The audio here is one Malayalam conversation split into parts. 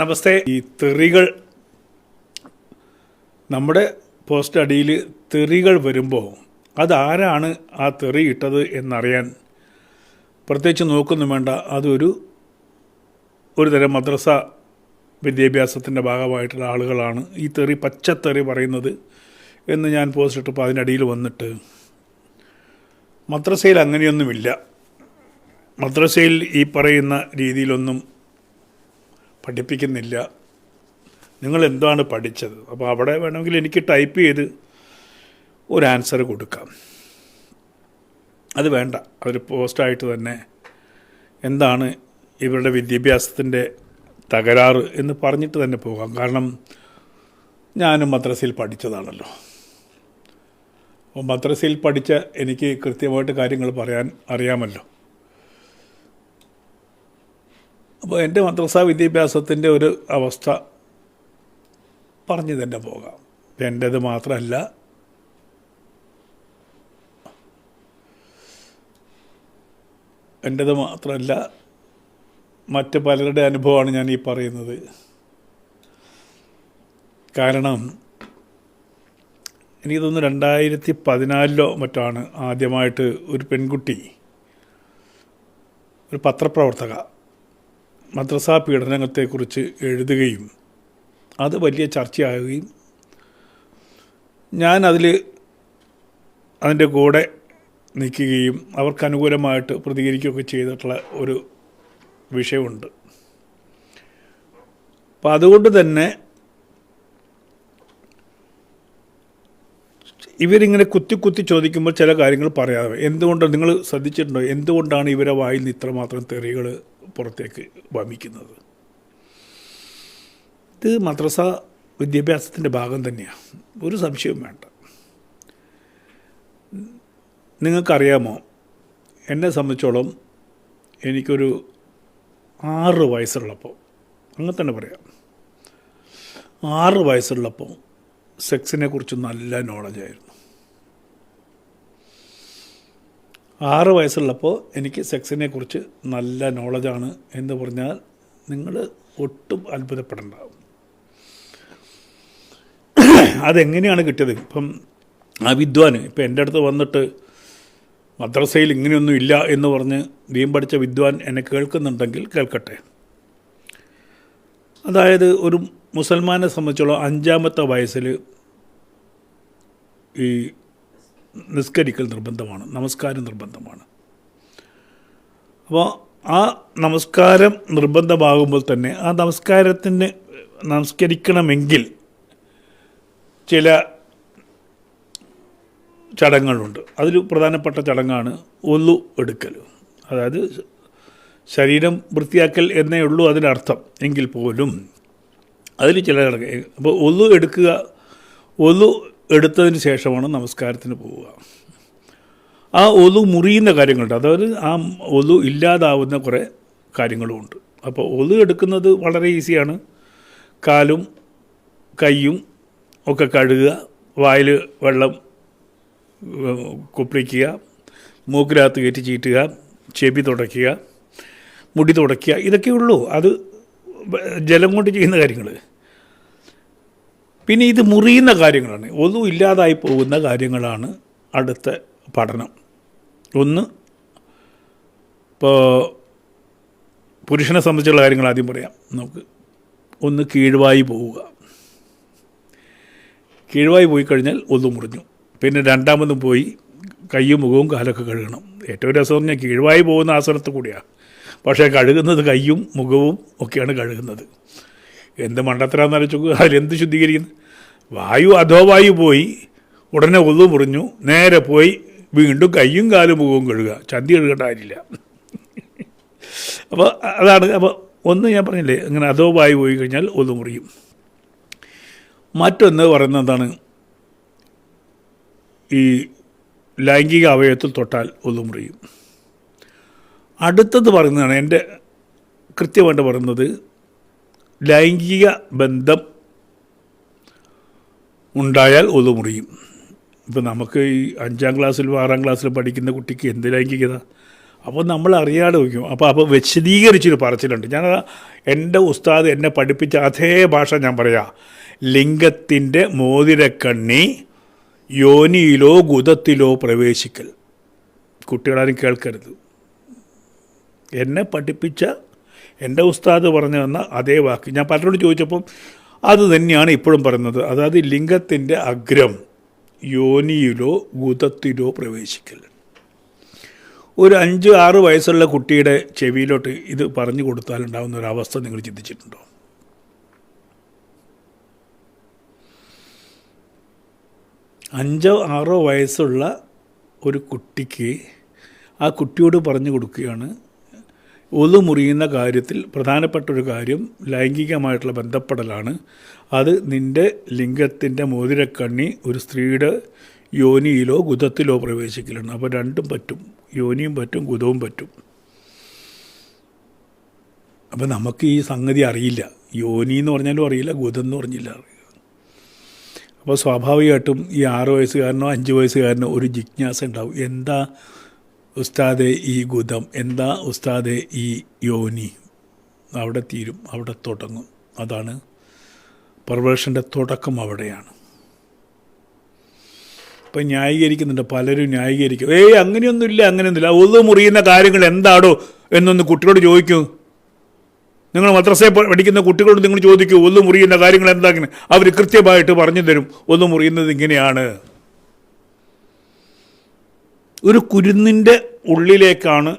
നമസ്തേ. ഈ തെറികൾ നമ്മുടെ പോസ്റ്റ് അടിയിൽ തെറികൾ വരുമ്പോൾ അതാരാണ് ആ തെറി ഇട്ടത് എന്നറിയാൻ പ്രത്യേകിച്ച് നോക്കൊന്നും വേണ്ട. അതൊരു തരം മദ്രസ വിദ്യാഭ്യാസത്തിൻ്റെ ഭാഗമായിട്ടുള്ള ആളുകളാണ് ഈ തെറി പച്ചത്തെറി പറയുന്നത് എന്ന് ഞാൻ പോസ്റ്റ് ഇട്ടപ്പോൾ അതിനടിയിൽ വന്നിട്ട് മദ്രസയിൽ അങ്ങനെയൊന്നുമില്ല, മദ്രസയിൽ ഈ പറയുന്ന രീതിയിലൊന്നും പഠിപ്പിക്കുന്നില്ല, നിങ്ങൾ എന്താണ് പഠിച്ചത്? അപ്പോൾ അവിടെ വേണമെങ്കിൽ എനിക്ക് ടൈപ്പ് ചെയ്ത് ഒരു ആൻസർ കൊടുക്കാം. അത് വേണ്ട, അതൊരു പോസ്റ്റായിട്ട് തന്നെ എന്താണ് ഇവരുടെ വിദ്യാഭ്യാസത്തിൻ്റെ തകരാറ് എന്ന് പറഞ്ഞിട്ട് തന്നെ പോകാം. കാരണം ഞാനും മദ്രസയിൽ പഠിച്ചതാണല്ലോ. അപ്പോൾ മദ്രസയിൽ പഠിച്ച എനിക്ക് കൃത്യമായിട്ട് കാര്യങ്ങൾ പറയാൻ അറിയാമല്ലോ. അപ്പോൾ എൻ്റെ മദ്രസ വിദ്യാഭ്യാസത്തിൻ്റെ ഒരു അവസ്ഥ പറഞ്ഞു തന്നെ പോകാം. എൻ്റേത് മാത്രമല്ല മറ്റ് പലരുടെ അനുഭവമാണ് ഞാൻ ഈ പറയുന്നത്. കാരണം എനിക്ക് തോന്നുന്നു 2014 മറ്റാണ് ആദ്യമായിട്ട് ഒരു പെൺകുട്ടി, ഒരു പത്രപ്രവർത്തക, മദ്രസാ പീഡനത്തെക്കുറിച്ച് എഴുതുകയും അത് വലിയ ചർച്ചയാകുകയും ഞാൻ അതിൻ്റെ കൂടെ നിൽക്കുകയും അവർക്ക് അനുകൂലമായിട്ട് പ്രതികരിക്കുകയൊക്കെ ചെയ്തിട്ടുള്ള ഒരു വിഷയമുണ്ട്. അപ്പം അതുകൊണ്ട് തന്നെ ഇവരിങ്ങനെ കുത്തി ചോദിക്കുമ്പോൾ ചില കാര്യങ്ങൾ പറയാതെ, എന്തുകൊണ്ട് നിങ്ങൾ ശ്രദ്ധിച്ചിട്ടുണ്ടോ, എന്തുകൊണ്ടാണ് ഇവരെ വായിൽ നിന്ന് ഇത്രമാത്രം തെറികൾ പുറത്തേക്ക് വമിക്കുന്നത്? ഇത് മദ്രസ വിദ്യാഭ്യാസത്തിൻ്റെ ഭാഗം തന്നെയാണ്, ഒരു സംശയവും വേണ്ട. നിങ്ങൾക്കറിയാമോ, എന്നെ സംബന്ധിച്ചോളം എനിക്കൊരു 6 വയസ്സുള്ളപ്പോൾ, അങ്ങനെ തന്നെ പറയാം, 6 വയസ്സുള്ളപ്പോൾ സെക്സിനെ കുറിച്ച് നല്ല നോളജായിരുന്നു. 6 വയസ്സുള്ളപ്പോൾ എനിക്ക് സെക്സിനെ കുറിച്ച് നല്ല നോളജാണ് എന്ന് പറഞ്ഞാൽ നിങ്ങൾ ഒട്ടും അത്ഭുതപ്പെടേണ്ട. അതെങ്ങനെയാണ് കിട്ടിയത്? ഇപ്പം ആ വിദ്വാൻ ഇപ്പം എൻ്റെ അടുത്ത് വന്നിട്ട് മദ്രസയിൽ ഇങ്ങനെയൊന്നും ഇല്ല എന്ന് പറഞ്ഞ് ദീൻ പഠിച്ച വിദ്വാൻ എന്നെ കേൾക്കുന്നുണ്ടെങ്കിൽ കേൾക്കട്ടെ. അതായത് ഒരു മുസൽമാനെ സംബന്ധിച്ചോളം 5-ാമത്തെ വയസ്സിൽ ഈ നിസ്കരിക്കൽ നിർബന്ധമാണ്, നമസ്കാരം നിർബന്ധമാണ്. അപ്പോൾ ആ നമസ്കാരം നിർബന്ധമാകുമ്പോൾ തന്നെ ആ നമസ്കരിക്കണമെങ്കിൽ ചില ചടങ്ങുകളുണ്ട്. അതിൽ പ്രധാനപ്പെട്ട ചടങ്ങാണ് ഒളു എടുക്കൽ. അതായത് ശരീരം വൃത്തിയാക്കൽ എന്നേ ഉള്ളൂ അതിനർത്ഥം, എങ്കിൽ പോലും അതിൽ ചില ചടങ്ങ്. അപ്പോൾ ഒളു എടുത്തതിന് ശേഷമാണ് നമസ്കാരത്തിന് പോവുക. ആ ഒളു മുറിയുന്ന കാര്യങ്ങളുണ്ട്, അതായത് ആ ഒളു ഇല്ലാതാവുന്ന കുറേ കാര്യങ്ങളുമുണ്ട്. അപ്പോൾ ഒളു എടുക്കുന്നത് വളരെ ഈസിയാണ്. കാലും കൈയും ഒക്കെ കഴുകുക, വായിൽ വെള്ളം കുപ്പിക്കുക, മൂക്കിനകത്ത് കയറ്റി ചീറ്റുക, ചെവി തുടയ്ക്കുക, മുടി തുടയ്ക്കുക, ഇതൊക്കെ ഉള്ളൂ. അത് ജലം കൊണ്ട് ചെയ്യുന്ന കാര്യങ്ങൾ. പിന്നെ ഇത് മുറിയുന്ന കാര്യങ്ങളാണ്, ഒന്നും ഇല്ലാതായി പോകുന്ന കാര്യങ്ങളാണ് അടുത്ത പഠനം. ഒന്ന്, ഇപ്പോൾ പുരുഷനെ സംബന്ധിച്ചുള്ള കാര്യങ്ങൾ ആദ്യം പറയാം നമുക്ക്. ഒന്ന്, കീഴ്വായി പോവുക. കീഴ്വായി പോയി കഴിഞ്ഞാൽ ഒന്നും മുറിഞ്ഞു. പിന്നെ രണ്ടാമതും പോയി കയ്യും മുഖവും കാലൊക്കെ കഴുകണം. ഏറ്റവും രസം പറഞ്ഞാൽ കീഴ്വായി പോകുന്ന ആസനത്ത് കൂടിയാണ്, പക്ഷേ കഴുകുന്നത് കയ്യും മുഖവും ഒക്കെയാണ് കഴുകുന്നത്. എന്ത് മണ്ടത്തരാന്ന് ആലോചിച്ച് നോക്കുക. അതിലെന്ത് ശുദ്ധീകരിക്കുന്നു? വായു അധോവായു പോയി, ഉടനെ ഒന്നു മുറിഞ്ഞു, നേരെ പോയി വീണ്ടും കയ്യും കാലും മുഖവും കഴുകുക. ചന്തി കഴുകേണ്ട കാര്യമില്ല. അപ്പോൾ അതാണ്. അപ്പോൾ ഒന്ന് ഞാൻ പറഞ്ഞില്ലേ, അങ്ങനെ അധോവായു പോയി കഴിഞ്ഞാൽ ഒന്നു മുറിയും. മറ്റൊന്ന് പറയുന്നത് എന്താണ്, ഈ ലൈംഗിക അവയവത്തിൽ തൊട്ടാൽ ഒന്നു മുറിയും. അടുത്തത് പറയുന്നതാണ്, എൻ്റെ കൃത്യമായിട്ട് പറയുന്നത്, ലൈംഗിക ബന്ധം ഉണ്ടായാൽ ഒന്നു മുറിയും. ഇപ്പം നമുക്ക് ഈ 5-ാം ക്ലാസ്സിലും 6-ാം ക്ലാസ്സിലും പഠിക്കുന്ന കുട്ടിക്ക് എന്ത് ലൈംഗികത? അപ്പോൾ നമ്മൾ അറിയാതെ വയ്ക്കും. അപ്പോൾ വിശദീകരിച്ചൊരു പറച്ചിലുണ്ട്. ഞാൻ എൻ്റെ ഉസ്താദ് എന്നെ പഠിപ്പിച്ച അതേ ഭാഷ ഞാൻ പറയാം. ലിംഗത്തിൻ്റെ മോതിരക്കണ്ണി യോനിയിലോ ഗുദത്തിലോ പ്രവേശിക്കൽ. കുട്ടികളാരും കേൾക്കരുത്. എന്നെ പഠിപ്പിച്ച എൻ്റെ ഉസ്താദ് പറഞ്ഞു തന്ന അതേ വാക്ക് ഞാൻ പലരോട് ചോദിച്ചപ്പം അത് തന്നെയാണ് ഇപ്പോഴും പറയുന്നത്. അതായത് ലിംഗത്തിൻ്റെ അഗ്രം യോനിയിലോ ഗുദത്തിലോ പ്രവേശിക്കൽ. ഒരു 5-6 വയസ്സുള്ള കുട്ടിയുടെ ചെവിയിലോട്ട് ഇത് പറഞ്ഞു കൊടുത്താലുണ്ടാകുന്ന ഒരവസ്ഥ നിങ്ങൾ ചിന്തിച്ചിട്ടുണ്ടോ? അഞ്ചോ 6 വയസ്സുള്ള ഒരു കുട്ടിക്ക് ആ കുട്ടിയോട് പറഞ്ഞു കൊടുക്കുകയാണ്, ഒതു മുറിയുന്ന കാര്യത്തിൽ പ്രധാനപ്പെട്ടൊരു കാര്യം ലൈംഗികമായിട്ടുള്ള ബന്ധപ്പെടലാണ്. അത് നിൻ്റെ ലിംഗത്തിൻ്റെ മോതിരക്കണ്ണി ഒരു സ്ത്രീയുടെ യോനിയിലോ ഗുദത്തിലോ പ്രവേശിക്കലാണ്. അപ്പോൾ രണ്ടും പറ്റും, യോനിയും പറ്റും ഗുദവും പറ്റും. അപ്പോൾ നമുക്ക് ഈ സംഗതി അറിയില്ല. യോനി എന്ന് പറഞ്ഞാലും അറിയില്ല, ഗുദം എന്ന് പറഞ്ഞില്ല അറിയില്ല. അപ്പോൾ സ്വാഭാവികമായിട്ടും ഈ 6 വയസ്സുകാരനോ 5 വയസ്സുകാരനോ ഒരു ജിജ്ഞാസ ഉണ്ടാവും. എന്താ ഉസ്താദെ ഈ ഗുദം, എന്താ ഉസ്താദെ ഈ യോനി? അവിടെ തീരും, അവിടെ തുടങ്ങും. അതാണ് പെർവേർഷൻ്റെ തുടക്കം, അവിടെയാണ്. ഇപ്പം ന്യായീകരിക്കുന്നുണ്ട്, പലരും ന്യായീകരിക്കും. അങ്ങനെയൊന്നുമില്ല, അങ്ങനെയൊന്നുമില്ല. ഒതു മുറിയുന്ന കാര്യങ്ങൾ എന്താടോ എന്നൊന്ന് കുട്ടികളോട് ചോദിക്കൂ. നിങ്ങൾ മദ്രസയിൽ പഠിക്കുന്ന കുട്ടികളോട് നിങ്ങൾ ചോദിക്കൂ, ഒന്നു മുറിയുന്ന കാര്യങ്ങൾ എന്താ? അവർ കൃത്യമായിട്ട് പറഞ്ഞു തരും. ഒന്നു മുറിയുന്നത് ഇങ്ങനെയാണ്. ഒരു കുരുന്നിൻ്റെ ഉള്ളിലേക്കാണ്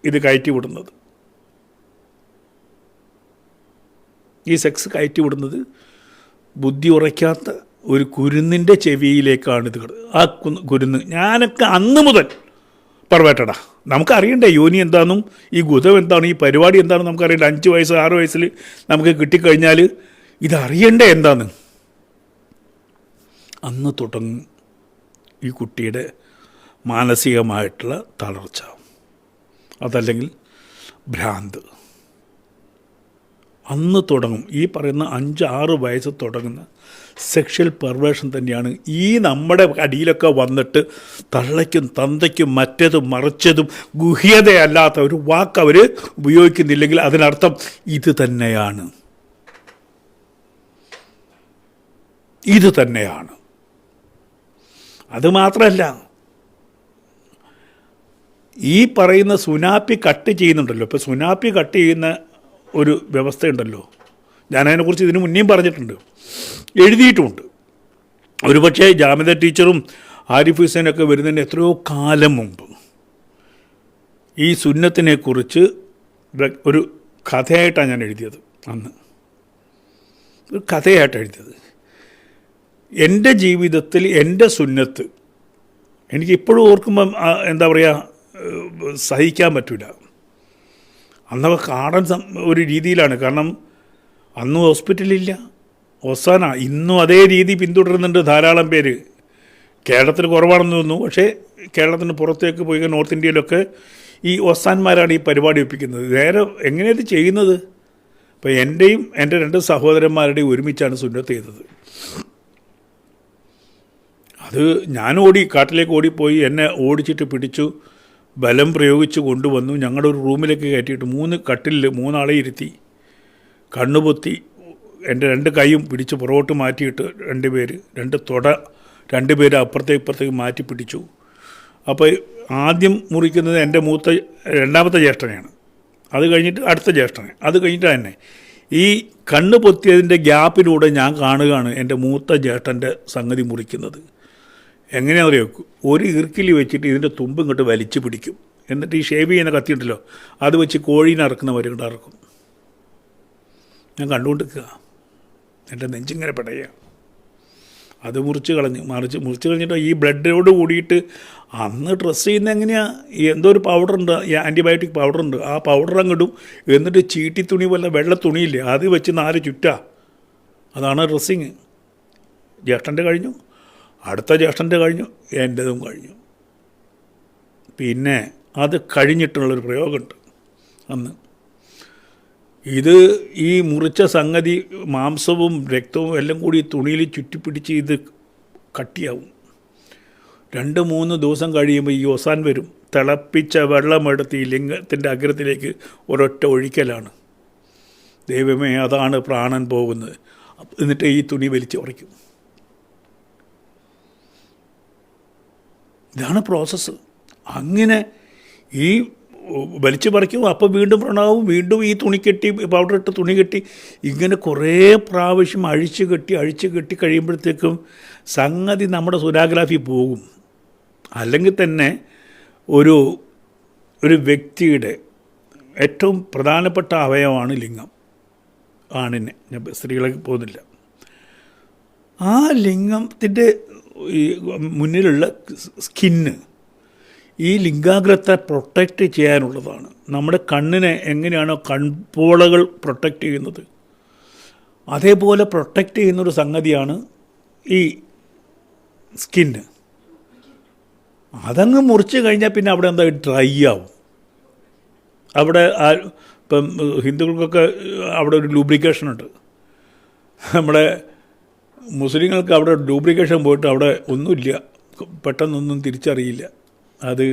ഇത് കയറ്റി വിടുന്നത്. ഈ സെക്സ് കയറ്റി വിടുന്നത് ബുദ്ധി ഉറയ്ക്കാത്ത ഒരു കുരുന്നിൻ്റെ ചെവിയിലേക്കാണ് ഇത്. ആ കുരുന്ന് ഞാനൊക്കെ അന്ന് മുതൽ പെർവേർട്ടഡാ. നമുക്കറിയണ്ടേ യോനി എന്താണെന്നും ഈ ഗുദം എന്താണ്, ഈ പരിപാടി എന്താണെന്ന് നമുക്കറിയണ്ടേ. 5 വയസ്സ് 6 വയസ്സിൽ നമുക്ക് കിട്ടിക്കഴിഞ്ഞാൽ ഇതറിയണ്ടേ എന്താന്ന്. അന്ന് തുടങ്ങും ഈ കുട്ടിയുടെ മാനസികമായിട്ടുള്ള തളർച്ച, അതല്ലെങ്കിൽ ഭ്രാന്ത്. അന്ന് തുടങ്ങും. ഈ പറയുന്ന 5-6 വയസ്സ് തുടങ്ങുന്ന സെക്ഷൽ പെർവേർഷൻ തന്നെയാണ് ഈ നമ്മുടെ അടിയിലൊക്കെ വന്നിട്ട് തള്ളയ്ക്കും തന്തയ്ക്കും മറ്റേതും മറിച്ചതും ഗുഹ്യതയല്ലാത്ത ഒരു വാക്ക് അവർ ഉപയോഗിക്കുന്നില്ലെങ്കിൽ അതിനർത്ഥം ഇത് തന്നെയാണ്, ഇത് തന്നെയാണ്. അതുമാത്രമല്ല, ഈ പറയുന്ന സുനാപ്പി കട്ട് ചെയ്യുന്നുണ്ടല്ലോ. ഇപ്പോൾ സുനാപ്പി കട്ട് ചെയ്യുന്ന ഒരു വ്യവസ്ഥയുണ്ടല്ലോ, ഞാനതിനെക്കുറിച്ച് ഇതിനു മുന്നേയും പറഞ്ഞിട്ടുണ്ട്, എഴുതിയിട്ടുമുണ്ട്. ഒരുപക്ഷെ ജാമിദ ടീച്ചറും ആരിഫ് ഹുസൈനൊക്കെ വരുന്നതിന് എത്രയോ കാലം മുമ്പ് ഈ സുന്നത്തിനെക്കുറിച്ച് ഒരു കഥയായിട്ടാണ് ഞാൻ എഴുതിയത്. അന്ന് ഒരു കഥയായിട്ടാണ് എഴുതിയത്. എൻ്റെ ജീവിതത്തിൽ എൻ്റെ സുന്നത്ത് എനിക്കിപ്പോഴും ഓർക്കുമ്പം എന്താ പറയുക, സഹിക്കാൻ പറ്റില്ല. അന്നൊക്കെ കാണാൻ ഒരു രീതിയിലാണ്. കാരണം അന്ന് ഹോസ്പിറ്റലില്ല, ഒസാന. ഇന്നും അതേ രീതി പിന്തുടരുന്നുണ്ട് ധാരാളം പേര്. കേരളത്തിൽ കുറവാണെന്ന് തോന്നുന്നു, പക്ഷേ കേരളത്തിന് പുറത്തേക്ക് പോയി നോർത്ത് ഇന്ത്യയിലൊക്കെ ഈ ഒസാന്മാരാണ് ഈ പരിപാടി ഒപ്പിക്കുന്നത്. നേരെ എങ്ങനെയത് ചെയ്യുന്നത്? അപ്പോൾ എൻ്റെയും എൻ്റെ 2 സഹോദരന്മാരുടെയും ഒരുമിച്ചാണ് സുന്നത്ത് ചെയ്തത്. അത് ഞാൻ കാട്ടിലേക്ക് ഓടിപ്പോയി, എന്നെ ഓടിച്ചിട്ട് പിടിച്ചു, ബലം പ്രയോഗിച്ച് കൊണ്ടുവന്നു. ഞങ്ങളുടെ ഒരു റൂമിലേക്ക് കയറ്റിയിട്ട് 3 കട്ടിലിൽ 3 ആളെ ഇരുത്തി, കണ്ണുപൊത്തി, എൻ്റെ 2 കൈയും പിടിച്ച് പുറകോട്ട് മാറ്റിയിട്ട് 2 പേര്, 2 തുട 2 പേര് അപ്പുറത്തേക്ക് ഇപ്പുറത്തേക്ക് മാറ്റി പിടിച്ചു. അപ്പോൾ ആദ്യം മുറിക്കുന്നത് എൻ്റെ രണ്ടാമത്തെ ജ്യേഷ്ഠനെയാണ്, അത് കഴിഞ്ഞിട്ട് അടുത്ത ജ്യേഷ്ഠനെ, അത് കഴിഞ്ഞിട്ട് തന്നെ ഈ കണ്ണ് പൊത്തിയതിൻ്റെ ഗ്യാപ്പിലൂടെ ഞാൻ കാണുകയാണ് എൻ്റെ മൂത്ത ജ്യേഷ്ഠൻ്റെ സംഗതി മുറിക്കുന്നത്. എങ്ങനെയാണെന്ന് അറിയോ? ഒരു ഇറുക്കിൽ വെച്ചിട്ട് ഇതിൻ്റെ തുമ്പ് ഇങ്ങോട്ട് വലിച്ചു പിടിക്കും. എന്നിട്ട് ഈ ഷേവ് ചെയ്യുന്ന കത്തിയുണ്ടല്ലോ, അത് വെച്ച് കോഴീനെ അറക്കുന്നവരെ കൊണ്ട് അറക്കും. ഞാൻ കണ്ടുകൊണ്ടിരിക്കുക, എൻ്റെ നെഞ്ചിങ്ങനെ പിടയുക. അത് മുറിച്ച് കളഞ്ഞിട്ട് ഈ ബ്ലഡോട് കൂടിയിട്ട് അന്ന് ഡ്രസ്സ് ചെയ്യുന്നത് എങ്ങനെയാണ്? എന്തോ ഒരു പൗഡറുണ്ട്, ആൻറ്റിബയോട്ടിക് പൗഡറുണ്ട്. ആ പൗഡർ അങ്ങിടും. എന്നിട്ട് ചീട്ടി തുണി പോലെ വെള്ള തുണിയില്ലേ, അത് വെച്ച് 4 ചുറ്റാ. അതാണ് ഡ്രസ്സിങ്. ജ്യേഷ്ഠൻ്റെ കഴിഞ്ഞു, അടുത്ത ജ്യേഷ്ഠൻ്റെ കഴിഞ്ഞു, എൻ്റെതും കഴിഞ്ഞു. പിന്നെ അത് കഴിഞ്ഞിട്ടുള്ളൊരു പ്രയോഗമുണ്ട് അന്ന്. ഇത് ഈ മുറിച്ച സംഗതി മാംസവും രക്തവും എല്ലാം കൂടി തുണിയിൽ ചുറ്റിപ്പിടിച്ച് ഇത് കട്ടിയാവും. 2-3 ദിവസം കഴിയുമ്പോൾ ഈ ഒസാൻ വരും. തിളപ്പിച്ച വെള്ളമെടുത്ത് ഈ ലിംഗത്തിൻ്റെ അഗ്രത്തിലേക്ക് ഒരൊറ്റ ഒഴിക്കലാണ്. ദൈവമേ, അതാണ് പ്രാണൻ പോകുന്നത്. എന്നിട്ട് ഈ തുണി വലിച്ച് ഉറയ്ക്കും. ഇതാണ് പ്രോസസ്സ്. അങ്ങനെ ഈ വലിച്ചു പറിക്കും, അപ്പോൾ വീണ്ടും പ്രണാവും, വീണ്ടും ഈ തുണി കെട്ടി, പൗഡർ ഇട്ട് തുണി കെട്ടി, ഇങ്ങനെ കുറേ പ്രാവശ്യം അഴിച്ച് കെട്ടി കഴിയുമ്പോഴത്തേക്കും സംഗതി നമ്മുടെ സോനോഗ്രാഫി പോകും. അല്ലെങ്കിൽ തന്നെ ഒരു വ്യക്തിയുടെ ഏറ്റവും പ്രധാനപ്പെട്ട അവയവമാണ് ലിംഗം. ആണിനെ, ഞാൻ സ്ത്രീകളൊക്കെ പോകുന്നില്ല. ആ ലിംഗത്തിൻ്റെ ഈ മുന്നിലുള്ള സ്കിന്ന് ഈ ലിംഗാഗ്രത്തെ പ്രൊട്ടക്റ്റ് ചെയ്യാനുള്ളതാണ്. നമ്മുടെ കണ്ണിനെ എങ്ങനെയാണോ കൺപോളകൾ പ്രൊട്ടക്റ്റ് ചെയ്യുന്നത്, അതേപോലെ പ്രൊട്ടക്റ്റ് ചെയ്യുന്നൊരു സംഗതിയാണ് ഈ സ്കിന്ന്. അതങ്ങ് മുറിച്ച് കഴിഞ്ഞാൽ പിന്നെ അവിടെ എന്താ ഡ്രൈ ആവും. അവിടെ ഇപ്പം ഹിന്ദുക്കൾക്കൊക്കെ അവിടെ ഒരു ലൂബ്രിക്കേഷൻ ഉണ്ട്. നമ്മുടെ മുസ്ലിങ്ങൾക്ക് അവിടെ ലൂബ്രിക്കേഷൻ പോയിട്ട് അവിടെ ഒന്നുമില്ല, പെട്ടെന്നൊന്നും തിരിച്ചറിയില്ല. അത്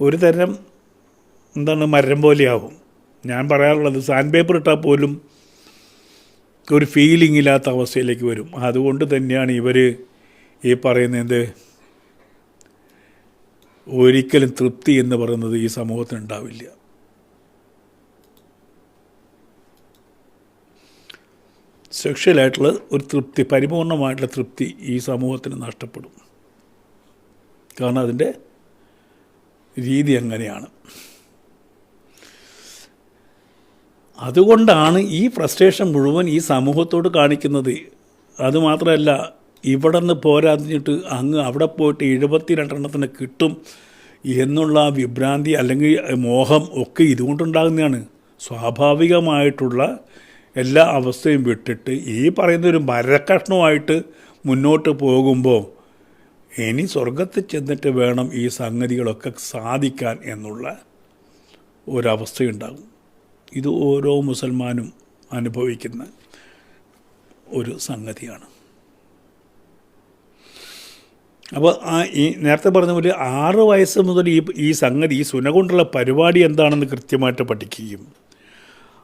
ഒരു തരം എന്താണ് മരം പോലെയാവും. ഞാൻ പറയാറുള്ളത്, സാൻഡ് പേപ്പർ ഇട്ടാൽ പോലും ഒരു ഫീലിംഗ് ഇല്ലാത്ത അവസ്ഥയിലേക്ക് വരും. അതുകൊണ്ട് തന്നെയാണ് ഇവർ ഈ പറയുന്നത്, ഒരിക്കലും തൃപ്തി എന്ന് പറയുന്നത് ഈ സമൂഹത്തിന് ഉണ്ടാവില്ല. സെക്ഷലായിട്ടുള്ള ഒരു തൃപ്തി, പരിപൂർണമായിട്ടുള്ള തൃപ്തി ഈ സമൂഹത്തിന് നഷ്ടപ്പെടും. കാരണം അതിൻ്റെ രീതി അങ്ങനെയാണ്. അതുകൊണ്ടാണ് ഈ ഫ്രസ്ട്രേഷൻ മുഴുവൻ ഈ സമൂഹത്തോട് കാണിക്കുന്നത്. അതുമാത്രമല്ല, ഇവിടെ നിന്ന് പോരാഞ്ഞിട്ട് അങ്ങ് അവിടെ പോയിട്ട് 72 കിട്ടും എന്നുള്ള വിഭ്രാന്തി അല്ലെങ്കിൽ മോഹം ഒക്കെ ഇതുകൊണ്ടുണ്ടാകുന്നതാണ്. സ്വാഭാവികമായിട്ടുള്ള എല്ലാ അവസ്ഥയും വിട്ടിട്ട് ഈ പറയുന്നൊരു മരക്കഷ്ണമായിട്ട് മുന്നോട്ട് പോകുമ്പോൾ ഇനി സ്വർഗത്തിൽ ചെന്നിട്ട് വേണം ഈ സംഗതികളൊക്കെ സാധിക്കാൻ എന്നുള്ള ഒരവസ്ഥയുണ്ടാകും. ഇത് ഓരോ മുസൽമാനും അനുഭവിക്കുന്ന ഒരു സംഗതിയാണ്. അപ്പോൾ ഈ നേരത്തെ പറഞ്ഞ പോലെ 6 വയസ്സ് മുതൽ ഈ സംഗതി, ഈ സുന കൊണ്ടുള്ള പരിപാടി എന്താണെന്ന് കൃത്യമായിട്ട് പഠിക്കുകയും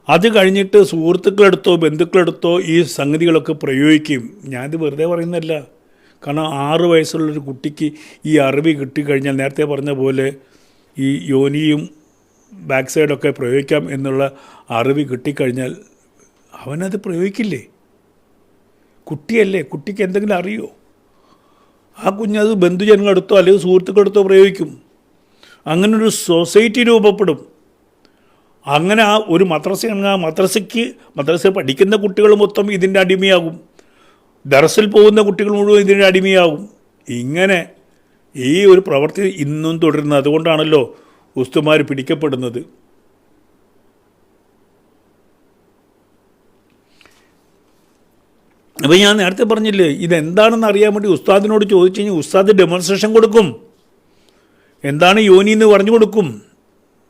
അത് കഴിഞ്ഞിട്ട് സുഹൃത്തുക്കളെടുത്തോ ബന്ധുക്കളെടുത്തോ ഈ സംഗതികളൊക്കെ പ്രയോഗിക്കുകയും. ഞാനിത് വെറുതെ പറയുന്നതല്ല. കാരണം 6 വയസ്സുള്ളൊരു കുട്ടിക്ക് ഈ അറിവ് കിട്ടിക്കഴിഞ്ഞാൽ, നേരത്തെ പറഞ്ഞ പോലെ ഈ യോനിയും ബാക്ക് സൈഡൊക്കെ പ്രയോഗിക്കാം എന്നുള്ള അറിവ് കിട്ടിക്കഴിഞ്ഞാൽ അവനത് പ്രയോഗിക്കില്ലേ? കുട്ടിയല്ലേ, കുട്ടിക്ക് എന്തെങ്കിലും അറിയോ? ആ കുഞ്ഞത് ബന്ധുജനങ്ങളെടുത്തോ അല്ലെങ്കിൽ സുഹൃത്തുക്കളെടുത്തോ പ്രയോഗിക്കും. അങ്ങനൊരു സൊസൈറ്റി രൂപപ്പെടും. അങ്ങനെ ആ ഒരു മദ്രസയാണെങ്കിൽ ആ മദ്രസ പഠിക്കുന്ന കുട്ടികൾ മൊത്തം ഇതിൻ്റെ അടിമയാകും. ദർസിൽ പോകുന്ന കുട്ടികൾ മുഴുവൻ ഇതിൻ്റെ അടിമയാകും. ഇങ്ങനെ ഈ ഒരു പ്രവൃത്തി ഇന്നും തുടരുന്നത്. അതുകൊണ്ടാണല്ലോ ഉസ്താദുമാർ പിടിക്കപ്പെടുന്നത്. അപ്പോൾ ഞാൻ നേരത്തെ പറഞ്ഞില്ലേ, ഇതെന്താണെന്ന് അറിയാൻ വേണ്ടി ഉസ്താദിനോട് ചോദിച്ചു കഴിഞ്ഞാൽ ഉസ്താദ് ഡെമോൺസ്ട്രേഷൻ കൊടുക്കും. എന്താണ് യോനി എന്ന് പറഞ്ഞു കൊടുക്കും.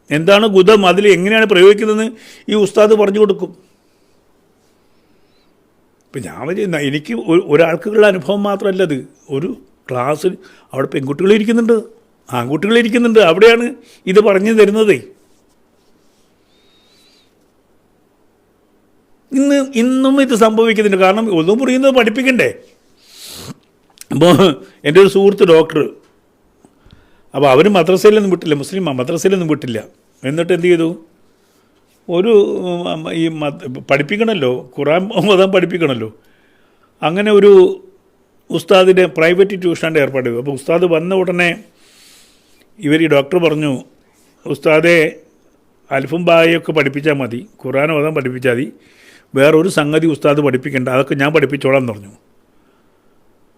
എന്താണ് ഗുദം, അതിൽ എങ്ങനെയാണ് പ്രയോഗിക്കുന്നതെന്ന് ഈ ഉസ്താദ് പറഞ്ഞു കൊടുക്കും. ഇപ്പം ഞാൻ എനിക്ക് ഒരാൾക്കുള്ള അനുഭവം മാത്രമല്ല അത്. ഒരു ക്ലാസ്സിൽ അവിടെ പെൺകുട്ടികളിരിക്കുന്നുണ്ട്, ആൺകുട്ടികളിരിക്കുന്നുണ്ട്. അവിടെയാണ് ഇത് പറഞ്ഞു തരുന്നത്. ഇന്നും ഇത് സംഭവിക്കുന്നുണ്ട്. കാരണം ഒന്നും പറയുന്നത് പഠിപ്പിക്കണ്ടേ. അപ്പോൾ എൻ്റെ ഒരു സുഹൃത്ത് ഡോക്ടർ, അപ്പോൾ അവർ മദ്രസയിലൊന്നും വിട്ടില്ല, മുസ്ലിം മദ്രസയിലൊന്നും വിട്ടില്ല. എന്നിട്ട് എന്ത് ചെയ്തു, ഈ പഠിപ്പിക്കണമല്ലോ, ഖുർആൻ മതം പഠിപ്പിക്കണമല്ലോ. അങ്ങനെ ഒരു ഉസ്താദിൻ്റെ പ്രൈവറ്റ് ട്യൂഷൻ്റെ ഏർപ്പാട് ചെയ്തു. അപ്പോൾ ഉസ്താദ് വന്ന ഉടനെ ഈ ഡോക്ടർ പറഞ്ഞു, ഉസ്താദെ അൽഫും ബായൊക്കെ പഠിപ്പിച്ചാൽ മതി, ഖുർആൻ മതം പഠിപ്പിച്ചാൽ മതി, വേറൊരു സംഗതി ഉസ്താദ് പഠിപ്പിക്കേണ്ട, അതൊക്കെ ഞാൻ പഠിപ്പിച്ചോളാം എന്ന് പറഞ്ഞു.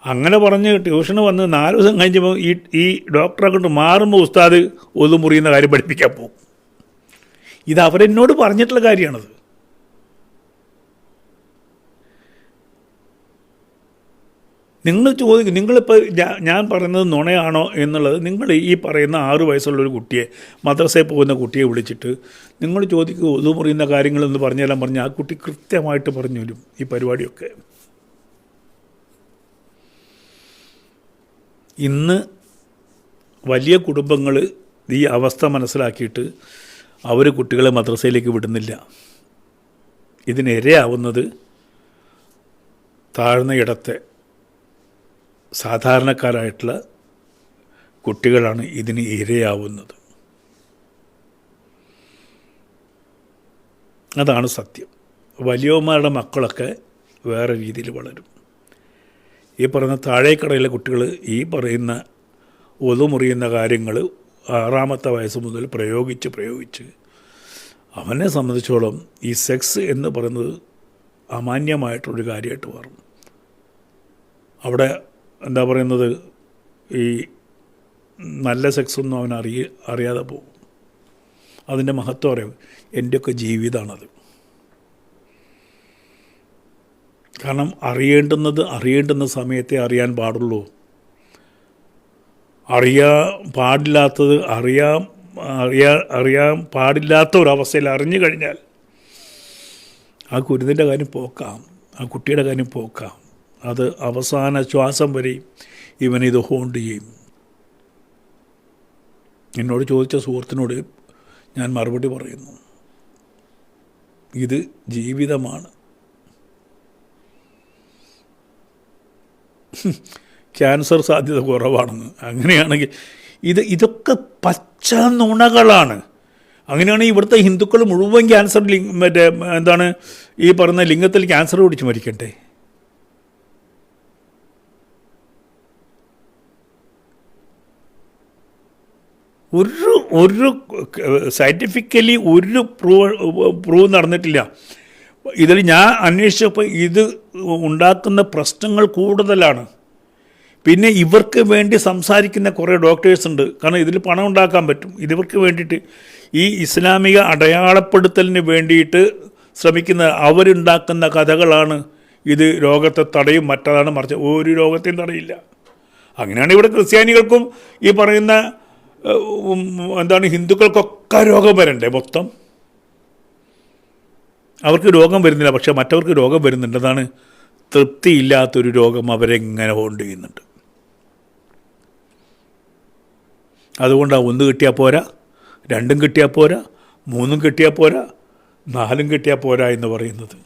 അങ്ങനെ പറഞ്ഞ് ട്യൂഷന് വന്ന് 4 ദിവസം കഴിഞ്ഞപ്പോൾ ഈ ഡോക്ടറെ കൊണ്ട് മാറുമ്പോൾ ഉസ്താദ് ഒതു മുറിയുന്ന കാര്യം പഠിപ്പിക്കാൻ പോകും. ഇത് അവരെന്നോട് പറഞ്ഞിട്ടുള്ള കാര്യമാണത്. നിങ്ങൾ ചോദിക്കും, നിങ്ങളിപ്പോൾ ഞാൻ പറയുന്നത് നുണയാണോ എന്നുള്ളത്. നിങ്ങൾ ഈ പറയുന്ന 6 വയസ്സുള്ളൊരു കുട്ടിയെ, മദ്രസയിൽ പോകുന്ന കുട്ടിയെ വിളിച്ചിട്ട് നിങ്ങൾ ചോദിക്കുക ഒതു മുറിയുന്ന കാര്യങ്ങളെന്ന് പറഞ്ഞെല്ലാം പറഞ്ഞ് ആ കുട്ടി കൃത്യമായിട്ട് പറഞ്ഞു വരും ഈ പരിപാടിയൊക്കെ. ഇന്ന് വലിയ കുടുംബങ്ങൾ ഈ അവസ്ഥ മനസ്സിലാക്കിയിട്ട് അവർ കുട്ടികളെ മദ്രസയിലേക്ക് വിടുന്നില്ല. ഇതിനിരയാവുന്നത് താഴ്ന്ന ഇടത്തെ സാധാരണക്കാരായിട്ടുള്ള കുട്ടികളാണ് ഇതിന് ഇരയാവുന്നത്. അതാണ് സത്യം. വലിയവന്മാരുടെ മക്കളൊക്കെ വേറെ രീതിയിൽ വളരും. ഈ പറയുന്ന താഴേക്കടയിലെ കുട്ടികൾ ഈ പറയുന്ന ഒതുമുറിയുന്ന കാര്യങ്ങൾ 6-ാമത്തെ വയസ്സ് മുതൽ പ്രയോഗിച്ച് അവനെ സംബന്ധിച്ചോളം ഈ സെക്സ് എന്ന് പറയുന്നത് അമാന്യമായിട്ടൊരു കാര്യമായിട്ട് മാറും. അവിടെ എന്താ പറയുന്നത്, ഈ നല്ല സെക്സൊന്നും അവൻ അറിയാതെ പോകും. അതിൻ്റെ മഹത്വം അറിയാം. എൻ്റെയൊക്കെ ജീവിതമാണത്. കാരണം അറിയേണ്ടുന്ന സമയത്തെ അറിയാൻ പാടുള്ളൂ. പാടില്ലാത്തത് അറിയാൻ പാടില്ലാത്ത ഒരവസ്ഥയിൽ അറിഞ്ഞു കഴിഞ്ഞാൽ ആ കുരുതിൻ്റെ കാര്യം പോക്കാം, ആ കുട്ടിയുടെ കാര്യം പോക്കാം. അത് അവസാന ശ്വാസം വരെയും ഇവനിത് ഹോണ്ട് ചെയ്യും. എന്നോട് ചോദിച്ച സുഹൃത്തിനോട് ഞാൻ മറുപടി പറയുന്നു, ഇത് ജീവിതമാണ്. ക്യാൻസർ സാധ്യത കുറവാണെന്ന്. അങ്ങനെയാണെങ്കിൽ ഇതൊക്കെ പച്ച നുണകളാണ്. അങ്ങനെയാണെങ്കിൽ ഇവിടുത്തെ ഹിന്ദുക്കൾ മുഴുവൻ ക്യാൻസർ ഈ പറയുന്ന ലിംഗത്തിൽ ക്യാൻസർ പിടിച്ച് മരിക്കണ്ടേ? ഒരു സയൻറ്റിഫിക്കലി ഒരു പ്രൂവ് നടന്നിട്ടില്ല. ഇതിൽ ഞാൻ അന്വേഷിച്ചപ്പോൾ ഇത് ഉണ്ടാക്കുന്ന പ്രശ്നങ്ങൾ കൂടുതലാണ്. പിന്നെ ഇവർക്ക് വേണ്ടി സംസാരിക്കുന്ന കുറേ ഡോക്ടേഴ്സ് ഉണ്ട്. കാരണം ഇതിൽ പണം ഉണ്ടാക്കാൻ പറ്റും. ഇതിവർക്ക് വേണ്ടിയിട്ട് ഈ ഇസ്ലാമിക അടയാളപ്പെടുത്തലിന് വേണ്ടിയിട്ട് ശ്രമിക്കുന്ന അവരുണ്ടാക്കുന്ന കഥകളാണ്. ഇത് രോഗത്തെ തടയും, മറ്റതാണ് മറിച്ച് ഒരു രോഗത്തെയും തടയില്ല. അങ്ങനെയാണ് ഇവിടെ ക്രിസ്ത്യാനികൾക്കും ഈ പറയുന്ന ഹിന്ദുക്കൾക്കൊക്കെ രോഗം വരണ്ടേ? മൊത്തം അവർക്ക് രോഗം വരുന്നില്ല, പക്ഷേ മറ്റവർക്ക് രോഗം വരുന്നുണ്ട്. അതാണ് തൃപ്തിയില്ലാത്തൊരു രോഗം അവരെങ്ങനെ ഹോണ്ട് ചെയ്യുന്നുണ്ട്. അതുകൊണ്ടാണ് 1 കിട്ടിയാൽ പോരാ, 2 കിട്ടിയാൽ പോരാ, 3 കിട്ടിയാൽ പോരാ, 4 കിട്ടിയാൽ പോരാ എന്ന് പറയുന്നത്.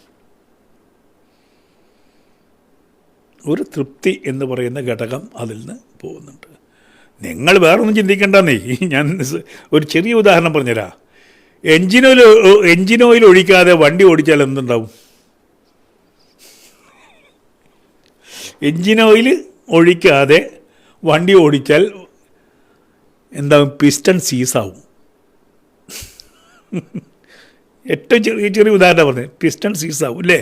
ഒരു തൃപ്തി എന്ന് പറയുന്ന ഘടകം അതിൽ നിന്ന് പോകുന്നുണ്ട്. നിങ്ങൾ വേറൊന്നും ചിന്തിക്കേണ്ടെന്നേ. ഞാൻ ഒരു ചെറിയ ഉദാഹരണം പറഞ്ഞുതരാം. എൻജിൻ ഓയിൽ ഒഴിക്കാതെ വണ്ടി ഓടിച്ചാൽ എന്തുണ്ടാവും? എൻജിൻ ഓയിൽ ഒഴിക്കാതെ വണ്ടി ഓടിച്ചാൽ എന്താവും? പിസ്റ്റൺ സീസാവും. ഏറ്റവും ചെറിയ ഉദാഹരണം പറഞ്ഞത് പിസ്റ്റൺ സീസാവും അല്ലേ?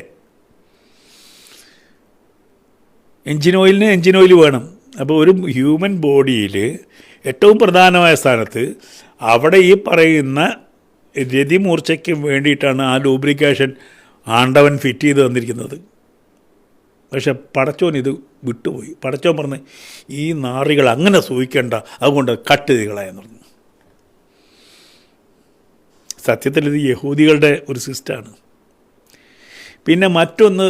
എൻജിൻ ഓയിൽ വേണം. അപ്പോൾ ഒരു ഹ്യൂമൻ ബോഡിയിൽ ഏറ്റവും പ്രധാനമായ സ്ഥാനത്ത് അവിടെ ഈ പറയുന്ന രതിമൂർച്ചയ്ക്ക് വേണ്ടിയിട്ടാണ് ആ ലൂബ്രിക്കേഷൻ ആണ്ടവൻ ഫിറ്റ് ചെയ്ത് തന്നിരിക്കുന്നത്. പക്ഷെ പടച്ചോൻ ഇത് വിട്ടുപോയി. പടച്ചോൻ പറഞ്ഞ് ഈ നാറികൾ അങ്ങനെ സൂഹിക്കേണ്ട, അതുകൊണ്ട് കട്ട് ചെയ്ത് കളയാന്ന് പറഞ്ഞു. സത്യത്തിൽ ഇത് യഹൂദികളുടെ ഒരു സിസ്റ്റമാണ്. പിന്നെ മറ്റൊന്ന്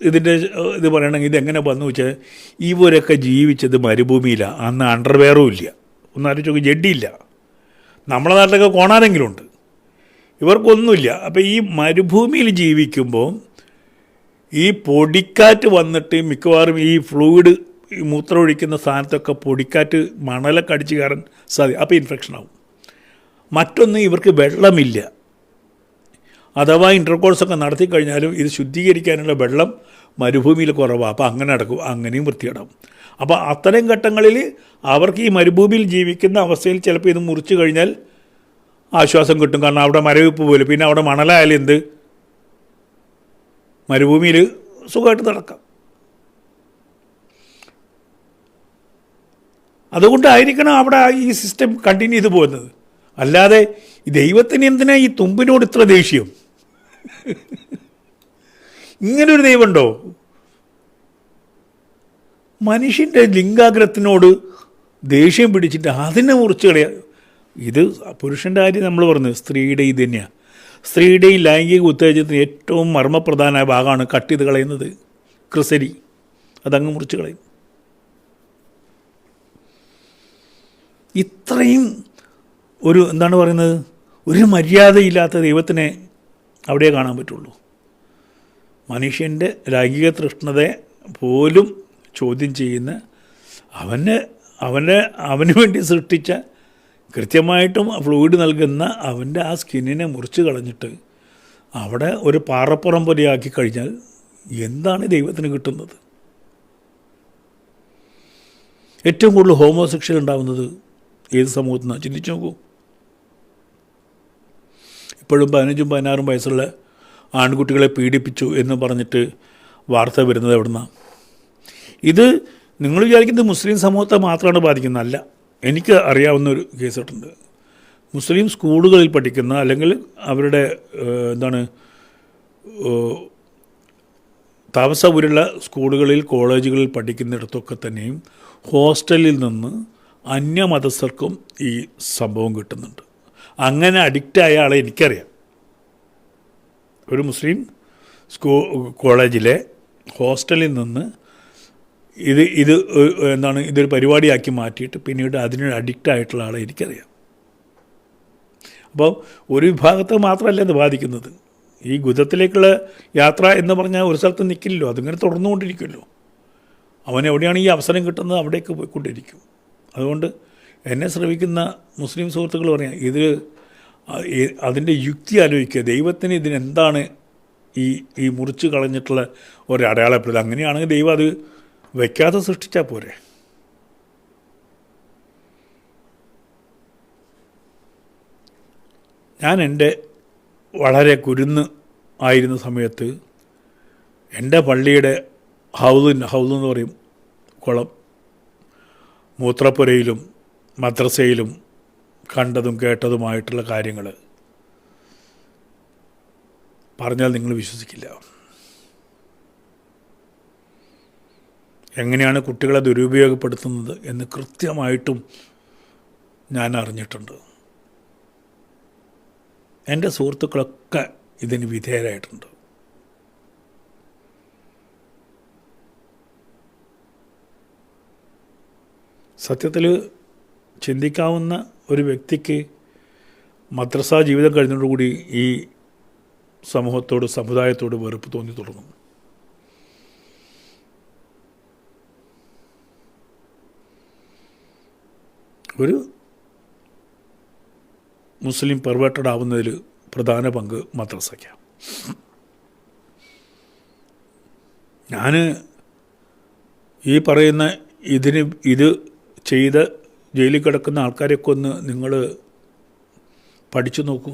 ഇത് പറയണമെങ്കിൽ ഇതെങ്ങനെ വന്നു വെച്ചാൽ ഇവരൊക്കെ ജീവിച്ചത് മരുഭൂമിയിലാണ്. അന്ന് അണ്ടർവെയറും ഇല്ല, ഒന്നാലോചിച്ച് ജഡ്ഡിയില്ല. നമ്മളെ നാട്ടിലൊക്കെ കോണാനെങ്കിലും ഉണ്ട്, ഇവർക്കൊന്നുമില്ല. അപ്പോൾ ഈ മരുഭൂമിയിൽ ജീവിക്കുമ്പോൾ ഈ പൊടിക്കാറ്റ് വന്നിട്ട് മിക്കവാറും ഈ ഫ്ലൂയിഡ് മൂത്രം ഒഴിക്കുന്ന സ്ഥാനത്തൊക്കെ പൊടിക്കാറ്റ് മണലൊക്കെ അടിച്ച് കയറാൻ സാധ്യത. അപ്പോൾ ഇൻഫെക്ഷൻ ആവും. മറ്റൊന്ന് ഇവർക്ക് വെള്ളമില്ല. അഥവാ ഇൻ്റർകോഴ്സൊക്കെ നടത്തി കഴിഞ്ഞാലും ഇത് ശുദ്ധീകരിക്കാനുള്ള വെള്ളം മരുഭൂമിയിൽ കുറവാണ്. അപ്പോൾ അങ്ങനെ നടക്കും, അങ്ങനെയും വൃത്തിയിടാം. അപ്പോൾ അത്തരം ഘട്ടങ്ങളിൽ അവർക്ക് ഈ മരുഭൂമിയിൽ ജീവിക്കുന്ന അവസ്ഥയിൽ ചിലപ്പോൾ ഇത് മുറിച്ച് കഴിഞ്ഞാൽ ആശ്വാസം കിട്ടും. കാരണം അവിടെ മരവിപ്പ് പോലെ, പിന്നെ അവിടെ മണലായാലും എന്ത്, മരുഭൂമിയിൽ സുഖമായിട്ട് നടക്കാം. അതുകൊണ്ടായിരിക്കണം അവിടെ ഈ സിസ്റ്റം കണ്ടിന്യൂ ചെയ്ത് പോകുന്നത്. അല്ലാതെ ഈ ദൈവത്തിന് എന്തിനാ ഈ തുമ്പിനോട് ഇത്ര ദേഷ്യം? ഇങ്ങനൊരു ദൈവമുണ്ടോ? മനുഷ്യൻ്റെ ലിംഗാഗ്രത്തിനോട് ദേഷ്യം പിടിച്ചിട്ട് അതിനെ മുറിച്ച് കളയാ. ഇത് പുരുഷൻ്റെ കാര്യം നമ്മൾ പറഞ്ഞു, സ്ത്രീയുടെ ഇത് തന്നെയാണ്. സ്ത്രീയുടെ ഈ ലൈംഗിക ഉത്തേജനത്തിന് ഏറ്റവും മർമ്മപ്രധാനമായ ഭാഗമാണ് കട്ട് ചെയ്ത് കളയുന്നത്, ക്രിസരി. അതങ്ങ് മുറിച്ച് കളയും. ഇത്രയും എന്താണ് പറയുന്നത്, ഒരു മര്യാദയില്ലാത്ത ദൈവത്തിനെ അവിടെ കാണാൻ പറ്റുള്ളൂ. മനുഷ്യൻ്റെ ലൈംഗിക തൃഷ്ണതയെ പോലും ചോദ്യം ചെയ്യുന്ന, അവന് വേണ്ടി സൃഷ്ടിച്ച, കൃത്യമായിട്ടും ഫ്ലൂയിഡ് നൽകുന്ന അവൻ്റെ ആ സ്കിന്നിനെ മുറിച്ച് കളഞ്ഞിട്ട് അവിടെ ഒരു പാറപ്പുറം പോലെയാക്കി കഴിഞ്ഞാൽ എന്താണ് ദൈവത്തിന് കിട്ടുന്നത്? ഏറ്റവും കൂടുതൽ ഹോമോസെക്ഷൽ ഉണ്ടാകുന്നത് ഏത് സമൂഹത്തിൽ നിന്നാണ്? ചിന്തിച്ച് നോക്കൂ. ഇപ്പോഴും 15-16 വയസ്സുള്ള ആൺകുട്ടികളെ പീഡിപ്പിച്ചു എന്ന് പറഞ്ഞിട്ട് വാർത്ത വരുന്നത് എവിടുന്നാണ്? ഇത് നിങ്ങൾ വിചാരിക്കുന്നത് മുസ്ലിം സമൂഹത്തെ മാത്രമാണ് ബാധിക്കുന്നത്. അല്ല. എനിക്ക് അറിയാവുന്നൊരു കേസിട്ടുണ്ട്. മുസ്ലിം സ്കൂളുകളിൽ പഠിക്കുന്ന, അല്ലെങ്കിൽ അവരുടെ താമസപൂരുള്ള സ്കൂളുകളിൽ, കോളേജുകളിൽ പഠിക്കുന്നിടത്തൊക്കെ തന്നെയും ഹോസ്റ്റലിൽ നിന്ന് അന്യമതസ്ഥർക്കും ഈ സംഭവം കിട്ടുന്നുണ്ട്. അങ്ങനെ അഡിക്റ്റായ ആളെ എനിക്കറിയാം. ഒരു മുസ്ലിം കോളേജിലെ ഹോസ്റ്റലിൽ നിന്ന് ഇതൊരു പരിപാടിയാക്കി മാറ്റിയിട്ട് പിന്നീട് അതിനൊരു അഡിക്റ്റായിട്ടുള്ള ആളെ എനിക്കറിയാം. അപ്പോൾ ഒരു വിഭാഗത്തെ മാത്രമല്ല ഇത് ബാധിക്കുന്നത്. ഈ ഗുദത്തിലേക്കുള്ള യാത്ര എന്ന് പറഞ്ഞാൽ ഒരു സ്ഥലത്ത് നിൽക്കില്ലല്ലോ, അതിങ്ങനെ തുടർന്നുകൊണ്ടിരിക്കുമല്ലോ. അവൻ എവിടെയാണ് ഈ അവസരം കിട്ടുന്നത് അവിടേക്ക് പോയിക്കൊണ്ടിരിക്കും. അതുകൊണ്ട് എന്നെ ശ്രമിക്കുന്ന മുസ്ലിം സുഹൃത്തുക്കൾ പറയാം, അതിൻ്റെ യുക്തി ആലോചിക്കുക. ദൈവത്തിന് ഇതിനെന്താണ് ഈ മുറിച്ച് കളഞ്ഞിട്ടുള്ള ഒരു അടയാളപ്പെടുത്തുക? അങ്ങനെയാണെങ്കിൽ ദൈവം അത് വയ്ക്കാതെ സൃഷ്ടിച്ചാൽ പോരെ? ഞാൻ എൻ്റെ വളരെ കുരുന്ന് ആയിരുന്ന സമയത്ത് എൻ്റെ പള്ളിയുടെ ഹൗദെന്ന് പറയും, കുളം, മൂത്രപ്പുരയിലും മദ്രസയിലും കണ്ടതും കേട്ടതുമായിട്ടുള്ള കാര്യങ്ങൾ പറഞ്ഞാൽ നിങ്ങൾ വിശ്വസിക്കില്ല. എങ്ങനെയാണ് കുട്ടികളെ ദുരുപയോഗപ്പെടുത്തുന്നത് എന്ന് കൃത്യമായിട്ടും ഞാൻ അറിഞ്ഞിട്ടുണ്ട്. എൻ്റെ സുഹൃത്തുക്കളൊക്കെ ഇതിന് വിധേയരായിട്ടുണ്ട്. സത്യത്തിൽ ചിന്തിക്കാവുന്ന ഒരു വ്യക്തിക്ക് മദ്രസ ജീവിതം കഴിഞ്ഞതോടുകൂടി ഈ സമൂഹത്തോട്, സമുദായത്തോട് വെറുപ്പ് തോന്നി തുടങ്ങും. ഒരു മുസ്ലിം പെർവേർട്ടഡ് ആവുന്നതിൽ പ്രധാന പങ്ക് മദ്രസയ്ക്കാണ്. ഞാൻ ഈ പറയുന്ന ഇത് ചെയ്ത് ജയിലിൽ കിടക്കുന്ന ആൾക്കാരെയൊക്കെ ഒന്ന് നിങ്ങൾ പഠിച്ചു നോക്കൂ.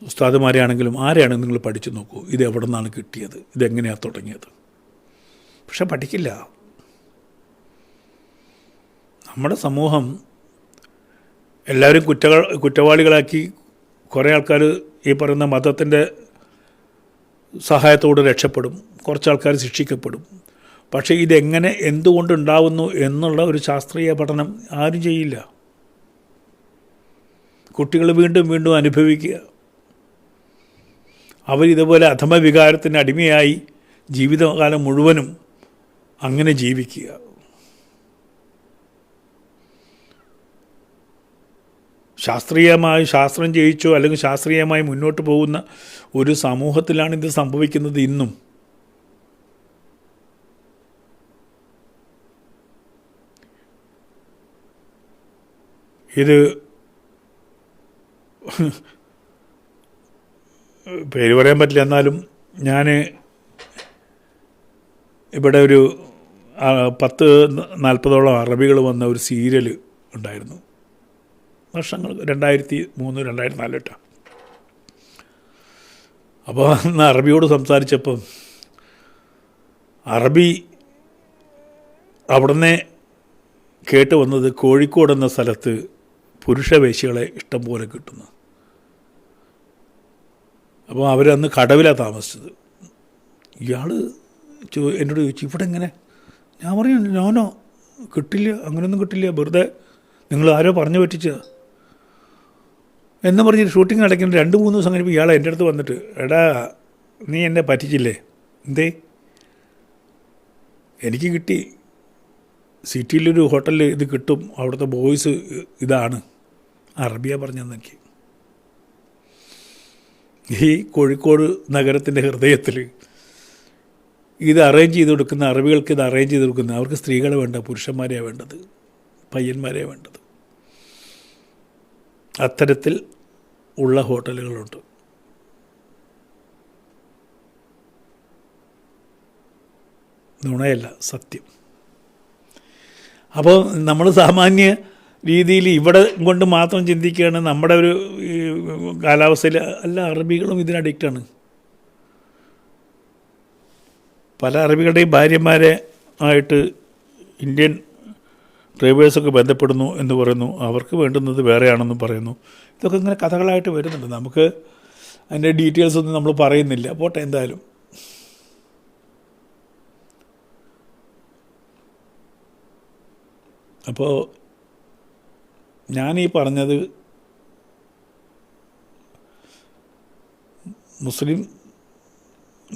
ഉസ്താദുമാരെ ആണെങ്കിലും ആരെയാണെങ്കിലും നിങ്ങൾ പഠിച്ചു നോക്കൂ. ഇത് എവിടെ നിന്നാണ് കിട്ടിയത്, ഇതെങ്ങനെയാണ് തുടങ്ങിയത്. പക്ഷെ പഠിക്കില്ല. നമ്മുടെ സമൂഹം എല്ലാവരും കുറ്റവാളികളാക്കി കുറേ ആൾക്കാർ ഈ പറയുന്ന മതത്തിൻ്റെ സഹായത്തോടെ രക്ഷപ്പെടും, കുറച്ച് ആൾക്കാർ ശിക്ഷിക്കപ്പെടും. പക്ഷേ ഇതെങ്ങനെ, എന്തുകൊണ്ടുണ്ടാവുന്നു എന്നുള്ള ഒരു ശാസ്ത്രീയ പഠനം ആരും ചെയ്യില്ല. കുട്ടികൾ വീണ്ടും വീണ്ടും അനുഭവിക്കുക. അവരിതുപോലെ അധമവികാരത്തിന് അടിമയായി ജീവിതകാലം മുഴുവനും അങ്ങനെ ജീവിക്കുക. ശാസ്ത്രം ജയിച്ചോ അല്ലെങ്കിൽ ശാസ്ത്രീയമായി മുന്നോട്ട് പോകുന്ന ഒരു സമൂഹത്തിലാണ് ഇത് സംഭവിക്കുന്നത് ഇന്നും. ഇത് പേര് പറയാൻ പറ്റില്ല, എന്നാലും ഞാൻ ഇവിടെ ഒരു 10-40 അറബികൾ വന്ന ഒരു സീരിയൽ ഉണ്ടായിരുന്നു. വർഷങ്ങൾ 2003-2004. അപ്പോൾ അന്ന് അറബിയോട് സംസാരിച്ചപ്പം അറബി അവിടുന്ന് കേട്ട് വന്നത് കോഴിക്കോട് എന്ന സ്ഥലത്ത് പുരുഷവേശികളെ ഇഷ്ടം പോലെ കിട്ടുന്നു. അപ്പോൾ അവരന്ന് കടവിലാണ് താമസിച്ചത്. ഇയാൾ എന്നോട് ചോദിച്ചു, ഇവിടെ എങ്ങനെ? ഞാൻ പറയും, ഞാനോ കിട്ടില്ല, അങ്ങനെയൊന്നും കിട്ടില്ല, വെറുതെ നിങ്ങൾ ആരോ പറഞ്ഞു പറ്റിച്ചതാണ് എന്ന് പറഞ്ഞ് ഷൂട്ടിംഗ് നടക്കുന്ന 2-3 ദിവസം കഴിഞ്ഞപ്പോൾ ഇയാൾ എൻ്റെ അടുത്ത് വന്നിട്ട്, എടാ നീ എന്നെ പറ്റിച്ചില്ലേ? എന്തേ? എനിക്ക് കിട്ടി, സിറ്റിയിലൊരു ഹോട്ടലിൽ ഇത് കിട്ടും, അവിടുത്തെ ബോയ്സ് ഇതാണ്, അറബിയ പറഞ്ഞെന്നെനിക്ക്. ഈ കോഴിക്കോട് നഗരത്തിൻ്റെ ഹൃദയത്തിൽ ഇത് അറേഞ്ച് ചെയ്ത് കൊടുക്കുന്ന അറബികൾക്ക് ഇത് അറേഞ്ച് ചെയ്ത് കൊടുക്കുന്ന അവർക്ക് സ്ത്രീകളെ വേണ്ട, പുരുഷന്മാരെയാണ് വേണ്ടത്, പയ്യന്മാരെയാണ് വേണ്ടത്. അത്തരത്തിൽ ഉള്ള ഹോട്ടലുകളുണ്ട്. നുണയല്ല, സത്യം. അപ്പോൾ നമ്മൾ സാമാന്യ രീതിയിൽ ഇവിടെ കൊണ്ട് മാത്രം ചിന്തിക്കുകയാണ്, നമ്മുടെ ഒരു കാലാവസ്ഥയിൽ അല്ല, അറബികളും ഇതിന് അഡിക്റ്റാണ്. പല അറബികളുടെയും ഭാര്യമാരെ ആയിട്ട് ഇന്ത്യൻ ഡ്രൈവേഴ്സൊക്കെ ബന്ധപ്പെടുന്നു എന്ന് പറയുന്നു, അവർക്ക് വേണ്ടുന്നത് വേറെയാണെന്ന് പറയുന്നു. ഇതൊക്കെ ഇങ്ങനെ കഥകളായിട്ട് വരുന്നുണ്ട്. നമുക്ക് അതിൻ്റെ ഡീറ്റെയിൽസ് ഒന്നും നമ്മൾ പറയുന്നില്ല, പോട്ടെ. എന്തായാലും അപ്പോൾ ഞാനീ പറഞ്ഞത്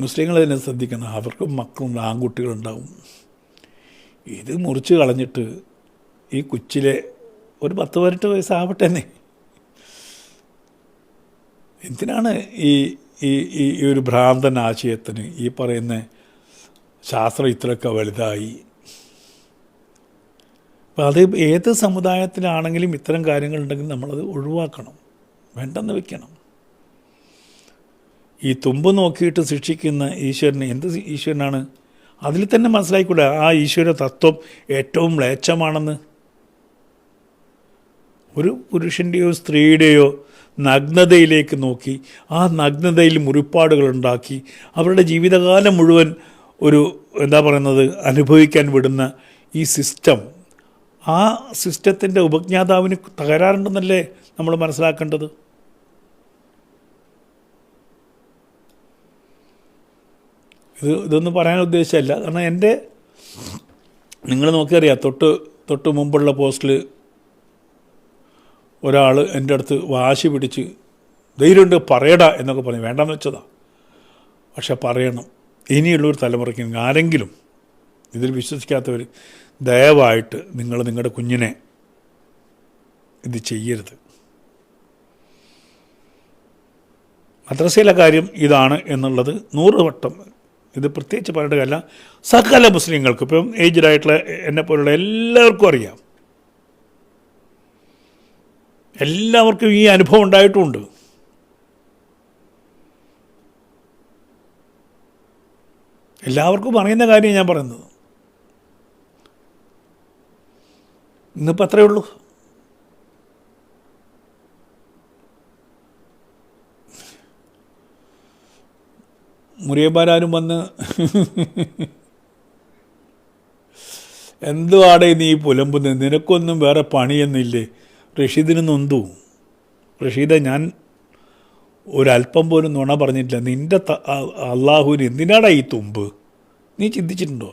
മുസ്ലിങ്ങൾ തന്നെ ശ്രദ്ധിക്കണം. അവർക്കും മക്കളുണ്ട്, ആൺകുട്ടികളുണ്ടാവും. ഇത് മുറിച്ച് കളഞ്ഞിട്ട് ഈ കൊച്ചിലെ ഒരു 10-18 വയസ്സാവട്ടെ തന്നെ. എന്തിനാണ് ഈ ഈ ഈ ഒരു ഭ്രാന്തൻ ആശയത്തിന് ഈ പറയുന്ന ശാസ്ത്രം ഇത്രയൊക്കെ വലുതായി? അപ്പോൾ അത് ഏത് സമുദായത്തിലാണെങ്കിലും ഇത്തരം കാര്യങ്ങളുണ്ടെങ്കിൽ നമ്മളത് ഒഴിവാക്കണം, വേണ്ടെന്ന് വെക്കണം. ഈ തുമ്പ് നോക്കിയിട്ട് ശിക്ഷിക്കുന്ന ഈശ്വരന് എന്ത് ഈശ്വരനാണ്? അതിൽ തന്നെ മനസ്സിലായിക്കൂടെ ആ ഈശ്വര തത്വം ഏറ്റവും മ്ലേച്ഛമാണെന്ന്. ഒരു പുരുഷൻ്റെയോ സ്ത്രീയുടെയോ നഗ്നതയിലേക്ക് നോക്കി ആ നഗ്നതയിൽ മുറിപ്പാടുകളുണ്ടാക്കി അവരുടെ ജീവിതകാലം മുഴുവൻ ഒരു അനുഭവിക്കാൻ വിടുന്ന ഈ സിസ്റ്റം, ആ സിസ്റ്റത്തിൻ്റെ ഉപജ്ഞാതാവിന് തകരാറുണ്ടെന്നല്ലേ നമ്മൾ മനസ്സിലാക്കേണ്ടത്. ഇതൊന്നും പറയാൻ ഉദ്ദേശിച്ചല്ല. കാരണം നിങ്ങൾ നോക്കിയറിയാം, തൊട്ട് മുമ്പുള്ള പോസ്റ്റിൽ ഒരാൾ എൻ്റെ അടുത്ത് വാശി പിടിച്ച് ധൈര്യമുണ്ട് പറയടാ എന്നൊക്കെ പറഞ്ഞു. വേണ്ടെന്ന് വെച്ചതാ, പക്ഷെ പറയണം. ഇനിയുള്ളൊരു തലമുറയ്ക്ക് ആരെങ്കിലും ഇതിൽ വിശ്വസിക്കാത്തവർ ദയവായിട്ട് നിങ്ങൾ നിങ്ങളുടെ കുഞ്ഞിനെ ഇത് ചെയ്യരുത്. മദ്രസയിലെ കാര്യം ഇതാണ് എന്നുള്ളത് 100 വട്ടം ഇത് പ്രത്യേകിച്ച് പറയേണ്ട കാര്യമല്ല. സകല മുസ്ലിങ്ങൾക്കും, ഇപ്പം ഏജ്ഡായിട്ടുള്ള എന്നെപ്പോലുള്ള എല്ലാവർക്കും അറിയാം, എല്ലാവർക്കും ഈ അനുഭവം ഉണ്ടായിട്ടുമുണ്ട്. എല്ലാവർക്കും അറിയുന്ന കാര്യം ഞാൻ പറയുന്നത്. ഇന്നിപ്പോൾ അത്രയേ ഉള്ളൂ. മുറിയന്മാരും വന്ന് എന്തുവാടേ നീ പുലമ്പുന്നത്, നിനക്കൊന്നും വേറെ പണിയൊന്നുമില്ലേ? റഷീദിന് നൊന്തു. റഷീദ, ഞാൻ ഒരല്പം പോലും നുണ പറഞ്ഞിട്ടില്ല. നിൻ്റെ അള്ളാഹുവിന് എന്തിനാടാ ഈ തുമ്പ്? നീ ചിന്തിച്ചിട്ടുണ്ടോ?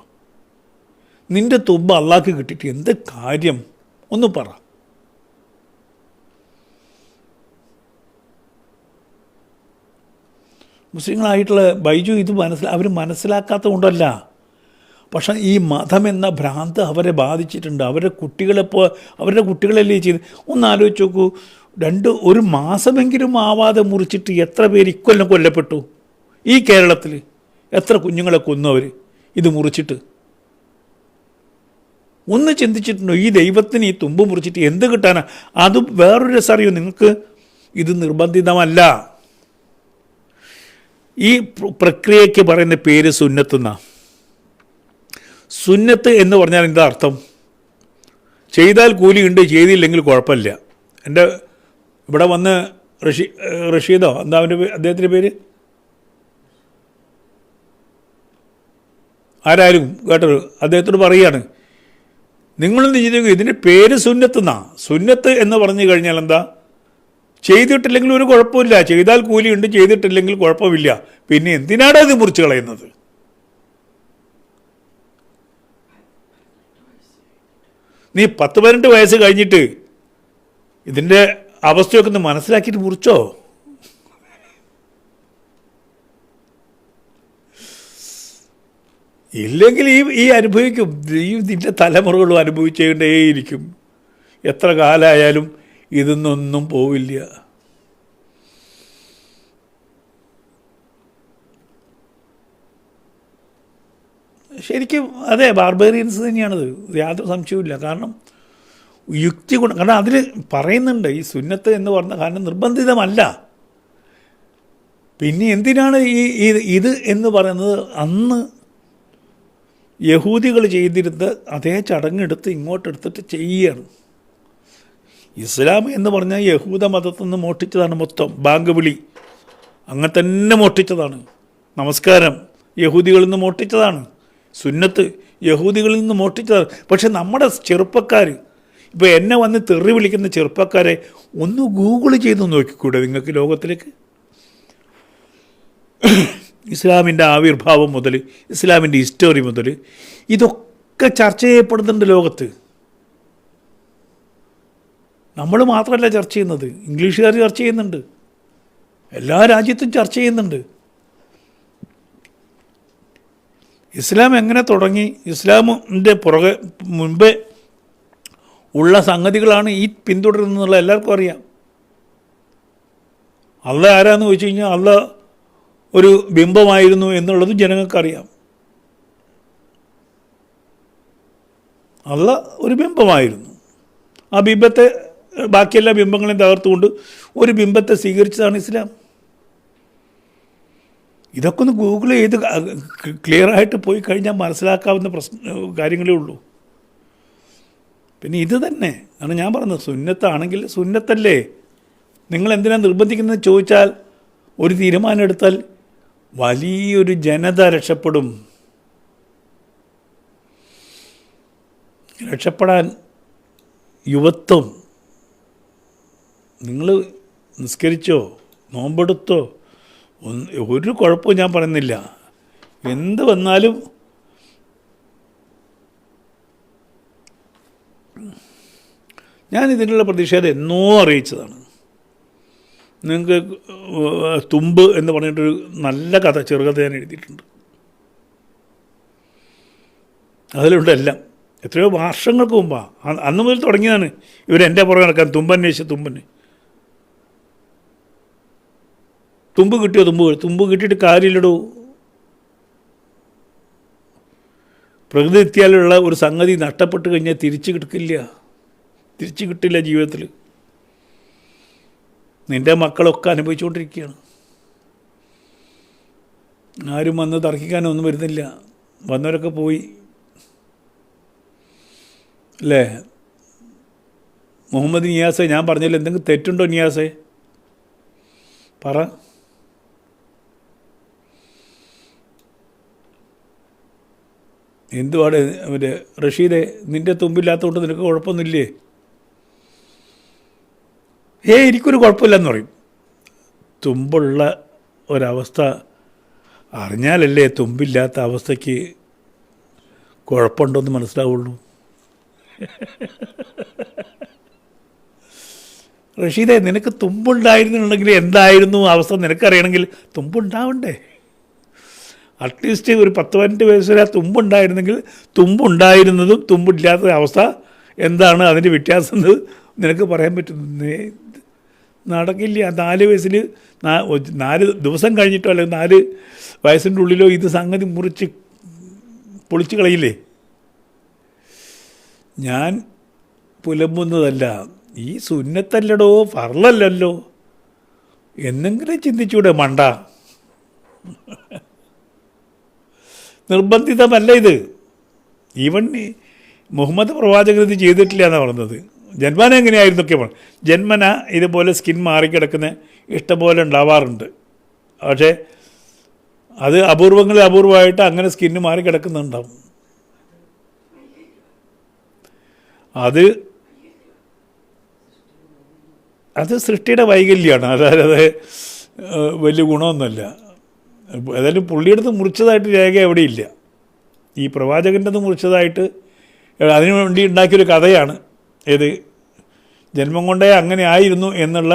നിൻ്റെ തുമ്പ് അള്ളാഹ്ക്ക് കിട്ടിയിട്ട് എന്ത് കാര്യം? ഒന്ന് പറ. മുസ്ലിങ്ങളായിട്ടുള്ള ബൈജു ഇത് അവർ മനസ്സിലാക്കാത്തത് കൊണ്ടല്ല, പക്ഷെ ഈ മതം എന്ന ഭ്രാന്ത് അവരെ ബാധിച്ചിട്ടുണ്ട്. അവരുടെ കുട്ടികളല്ലേ ചെയ്ത്. ഒന്ന് ആലോചിച്ച് നോക്കൂ, ഒരു മാസമെങ്കിലും ആവാതെ മുറിച്ചിട്ട് എത്ര പേര് ഇക്കൊല്ലം കൊല്ലപ്പെട്ടു? ഈ കേരളത്തിൽ എത്ര കുഞ്ഞുങ്ങളെ കൊന്നു അവർ ഇത് മുറിച്ചിട്ട്? ഒന്ന് ചിന്തിച്ചിട്ടുണ്ടോ? ഈ ദൈവത്തിന് ഈ തുമ്പ് മുറിച്ചിട്ട് എന്ത് കിട്ടാനാ? അതും വേറൊരു രസം അറിയോ നിങ്ങൾക്ക്? ഇത് നിർബന്ധിതമല്ല. ഈ പ്രക്രിയയ്ക്ക് പറയുന്ന പേര് സുന്നത്ത്. സുന്നത്ത് എന്ന് പറഞ്ഞാൽ എന്താ അർത്ഥം? ചെയ്താൽ കൂലിയുണ്ട്, ചെയ്തില്ലെങ്കിൽ കുഴപ്പമില്ല. എൻ്റെ ഇവിടെ വന്ന് റഷീദോ എന്താ അദ്ദേഹത്തിൻ്റെ പേര്, ആരാരും കേട്ടത്, അദ്ദേഹത്തോട് പറയുകയാണ്, നിങ്ങളൊന്ന് ചെയ്തു, ഇതിൻ്റെ പേര് സുന്നത്ത്. സുന്നത്ത് എന്ന് പറഞ്ഞു കഴിഞ്ഞാൽ എന്താ? ചെയ്തിട്ടില്ലെങ്കിൽ ഒരു കുഴപ്പമില്ല, ചെയ്താൽ കൂലിയുണ്ട്, ചെയ്തിട്ടില്ലെങ്കിൽ കുഴപ്പമില്ല. പിന്നെ എന്തിനാണ് ഇത് മുറിച്ച് കളയുന്നത്? നീ 10-18 വയസ്സ് കഴിഞ്ഞിട്ട് ഇതിൻ്റെ അവസ്ഥയൊക്കെ ഒന്ന് മനസ്സിലാക്കിയിട്ട് മുറിച്ചോ? ഇല്ലെങ്കിൽ ഈ അനുഭവിക്കും, ഇതിൻ്റെ തലമുറകളും അനുഭവിച്ചുകൊണ്ടേയിരിക്കും. എത്ര കാലമായാലും ഇതൊന്നും പോവില്ല. ശരിക്കും അതെ, ബാർബേറിയൻസ് തന്നെയാണത്, യാതൊരു സംശയവുമില്ല. കാരണം യുക്തി കൊണ്ട്, കാരണം അതിൽ പറയുന്നുണ്ട് ഈ സുന്നത്ത് എന്ന് പറഞ്ഞ കാരണം നിർബന്ധിതമല്ല. പിന്നെ എന്തിനാണ് ഇത് എന്ന് പറയുന്നത്? അന്ന് യഹൂദികൾ ചെയ്തിരുന്ന അതേ ചടങ്ങെടുത്ത് ഇങ്ങോട്ടെടുത്തിട്ട് ചെയ്യുകയാണ്. ഇസ്ലാം എന്ന് പറഞ്ഞാൽ യഹൂദ മതത്തിൽ നിന്ന് മോഷ്ടിച്ചതാണ് മൊത്തം. ബാങ്ക് വിളി അങ്ങനെ തന്നെ മോഷ്ടിച്ചതാണ്. നമസ്കാരം യഹൂദികളിൽ നിന്ന് മോഷ്ടിച്ചതാണ്. സുന്നത്ത് യഹൂദികളിൽ നിന്ന് മോഷ്ടിച്ചതാണ്. പക്ഷെ നമ്മുടെ ചെറുപ്പക്കാർ, ഇപ്പോൾ എന്നെ വന്ന് തെറി വിളിക്കുന്ന ചെറുപ്പക്കാരെ ഒന്ന് ഗൂഗിൾ ചെയ്ത് നോക്കിക്കൂടെ നിങ്ങൾക്ക്? ലോകത്തിലേക്ക് ഇസ്ലാമിൻ്റെ ആവിർഭാവം മുതൽ ഇസ്ലാമിൻ്റെ ഹിസ്റ്ററി മുതൽ ഇതൊക്കെ ചർച്ച ചെയ്യപ്പെടുന്നുണ്ട് ലോകത്ത്. നമ്മൾ മാത്രമല്ല ചർച്ച ചെയ്യുന്നത്, ഇംഗ്ലീഷുകാർ ചർച്ച ചെയ്യുന്നുണ്ട്, എല്ലാ രാജ്യത്തും ചർച്ച ചെയ്യുന്നുണ്ട്. ഇസ്ലാം എങ്ങനെ തുടങ്ങി, ഇസ്ലാമിൻ്റെ മുൻപേ ഉള്ള സംഗതികളാണ് ഈ പിന്തുടരുന്നുള്ള എല്ലാവർക്കും അറിയാം. അള്ളാഹ് ആരാന്ന് ചോദിച്ചു കഴിഞ്ഞാൽ അള്ളാഹ് ഒരു ബിംബമായിരുന്നു എന്നുള്ളത് ജനങ്ങൾക്കറിയാം. അള്ളാഹ് ഒരു ബിംബമായിരുന്നു. ആ ബിംബത്തെ, ബാക്കിയെല്ലാ ബിംബങ്ങളെയും തകർത്തുകൊണ്ട് ഒരു ബിംബത്തെ സ്വീകരിച്ചതാണ് ഇസ്ലാം. ഇതൊക്കെ ഒന്ന് ഗൂഗിൾ ചെയ്ത് ക്ലിയറായിട്ട് പോയി കഴിഞ്ഞാൽ മനസ്സിലാക്കാവുന്ന കാര്യങ്ങളേ ഉള്ളൂ. പിന്നെ ഇത് തന്നെ ആണ് ഞാൻ പറഞ്ഞത്, സുന്നത്താണെങ്കിൽ സുന്നത്തല്ലേ, നിങ്ങളെന്തിനാണ് നിർബന്ധിക്കുന്നത് ചോദിച്ചാൽ ഒരു തീരുമാനം എടുത്താൽ വലിയൊരു ജനത രക്ഷപ്പെടാൻ യുവത്വം. നിങ്ങൾ നിസ്കരിച്ചോ നോമ്പെടുത്തോ ഒരു കുഴപ്പവും ഞാൻ പറയുന്നില്ല. എന്ത് വന്നാലും ഞാൻ ഇതിനുള്ള പ്രതിഷേധം എന്നോ അറിയിച്ചതാണ്. നിങ്ങൾക്ക് തുമ്പ് എന്ന് പറഞ്ഞിട്ടൊരു നല്ല കഥ, ചെറുകഥ ഞാൻ എഴുതിയിട്ടുണ്ട്. അതിലുണ്ട് എല്ലാം. എത്രയോ വർഷങ്ങൾക്ക് മുമ്പാണ്, അന്ന് മുതൽ തുടങ്ങിയതാണ് ഇവരെൻ്റെ പുറകെ നടക്കാൻ. തുമ്പന്വേഷിച്ച് തുമ്പ് കിട്ടിയോ? തുമ്പ് കിട്ടിയിട്ട് കാര്യമില്ലടോ. പ്രകൃതി എത്തിയാലുള്ള ഒരു സംഗതി നഷ്ടപ്പെട്ട് കഴിഞ്ഞാൽ തിരിച്ചു കിട്ടില്ല ജീവിതത്തിൽ. നിൻ്റെ മക്കളൊക്കെ അനുഭവിച്ചുകൊണ്ടിരിക്കുകയാണ്. ആരും വന്ന് തർക്കിക്കാനൊന്നും വരുന്നില്ല. വന്നവരൊക്കെ പോയി അല്ലേ? മുഹമ്മദ് നിയാസെ, ഞാൻ പറഞ്ഞല്ലോ, എന്തെങ്കിലും തെറ്റുണ്ടോ നിയാസെ? പറ. എന്തുവാണ് മറ്റേ റഷീദെ, നിൻ്റെ തുമ്പില്ലാത്തതുകൊണ്ട് നിനക്ക് കുഴപ്പമൊന്നുമില്ലേ? എനിക്കൊരു കുഴപ്പമില്ലെന്ന് പറയും. തുമ്പുള്ള ഒരവസ്ഥ അറിഞ്ഞാലല്ലേ തുമ്പില്ലാത്ത അവസ്ഥയ്ക്ക് കുഴപ്പമുണ്ടോയെന്ന് മനസ്സിലാവുള്ളൂ. റഷീദെ, നിനക്ക് തുമ്പുണ്ടായിരുന്നുണ്ടെങ്കിൽ എന്തായിരുന്നു അവസ്ഥ നിനക്കറിയണമെങ്കിൽ തുമ്പുണ്ടാവണ്ടേ? അറ്റ്ലീസ്റ്റ് ഒരു 10-15 വയസ്സ് വരെ തുമ്പുണ്ടായിരുന്നെങ്കിൽ തുമ്പുണ്ടായിരുന്നതും തുമ്പില്ലാത്ത അവസ്ഥ എന്താണ് അതിൻ്റെ വ്യത്യാസം എന്ന് നിനക്ക് പറയാൻ പറ്റുന്നേ? നടക്കില്ല. 4 വയസ്സിൽ 4 ദിവസം കഴിഞ്ഞിട്ടോ അല്ലെങ്കിൽ 4 വയസ്സിൻ്റെ ഉള്ളിലോ ഇത് സംഗതി പൊളിച്ച് കളയില്ലേ? ഞാൻ പുലമ്പുന്നതല്ല, ഈ സുന്നത്തല്ലടോ, ഫർളല്ലല്ലോ എന്നെങ്കിലും ചിന്തിച്ചൂടെ മണ്ട? നിർബന്ധിതമല്ല ഇത്. ഈവൻ മുഹമ്മദ് പ്രവാചകൻ ഇത് ചെയ്തിട്ടില്ല എന്നാണ് പറഞ്ഞത്. ജന്മന എങ്ങനെയായിരുന്നൊക്കെ പറഞ്ഞു. ജന്മന ഇതുപോലെ സ്കിൻ മാറിക്കിടക്കുന്ന ഇഷ്ടംപോലെ ഉണ്ടാവാറുണ്ട്. പക്ഷേ അത് അപൂർവമായിട്ട് അങ്ങനെ സ്കിന്ന് മാറിക്കിടക്കുന്നുണ്ടാവും. അത് സൃഷ്ടിയുടെ വൈകല്യമാണ്. അതായത് വലിയ ഗുണമൊന്നുമല്ല. ഏതായാലും പുള്ളിയെടുത്ത് മുറിച്ചതായിട്ട് രേഖ എവിടെയില്ല. ഈ പ്രവാചകൻ്റെത് മുറിച്ചതായിട്ട് അതിനു വേണ്ടി ഉണ്ടാക്കിയൊരു കഥയാണ്. ഏത് ജന്മം കൊണ്ടേ അങ്ങനെ ആയിരുന്നു എന്നുള്ള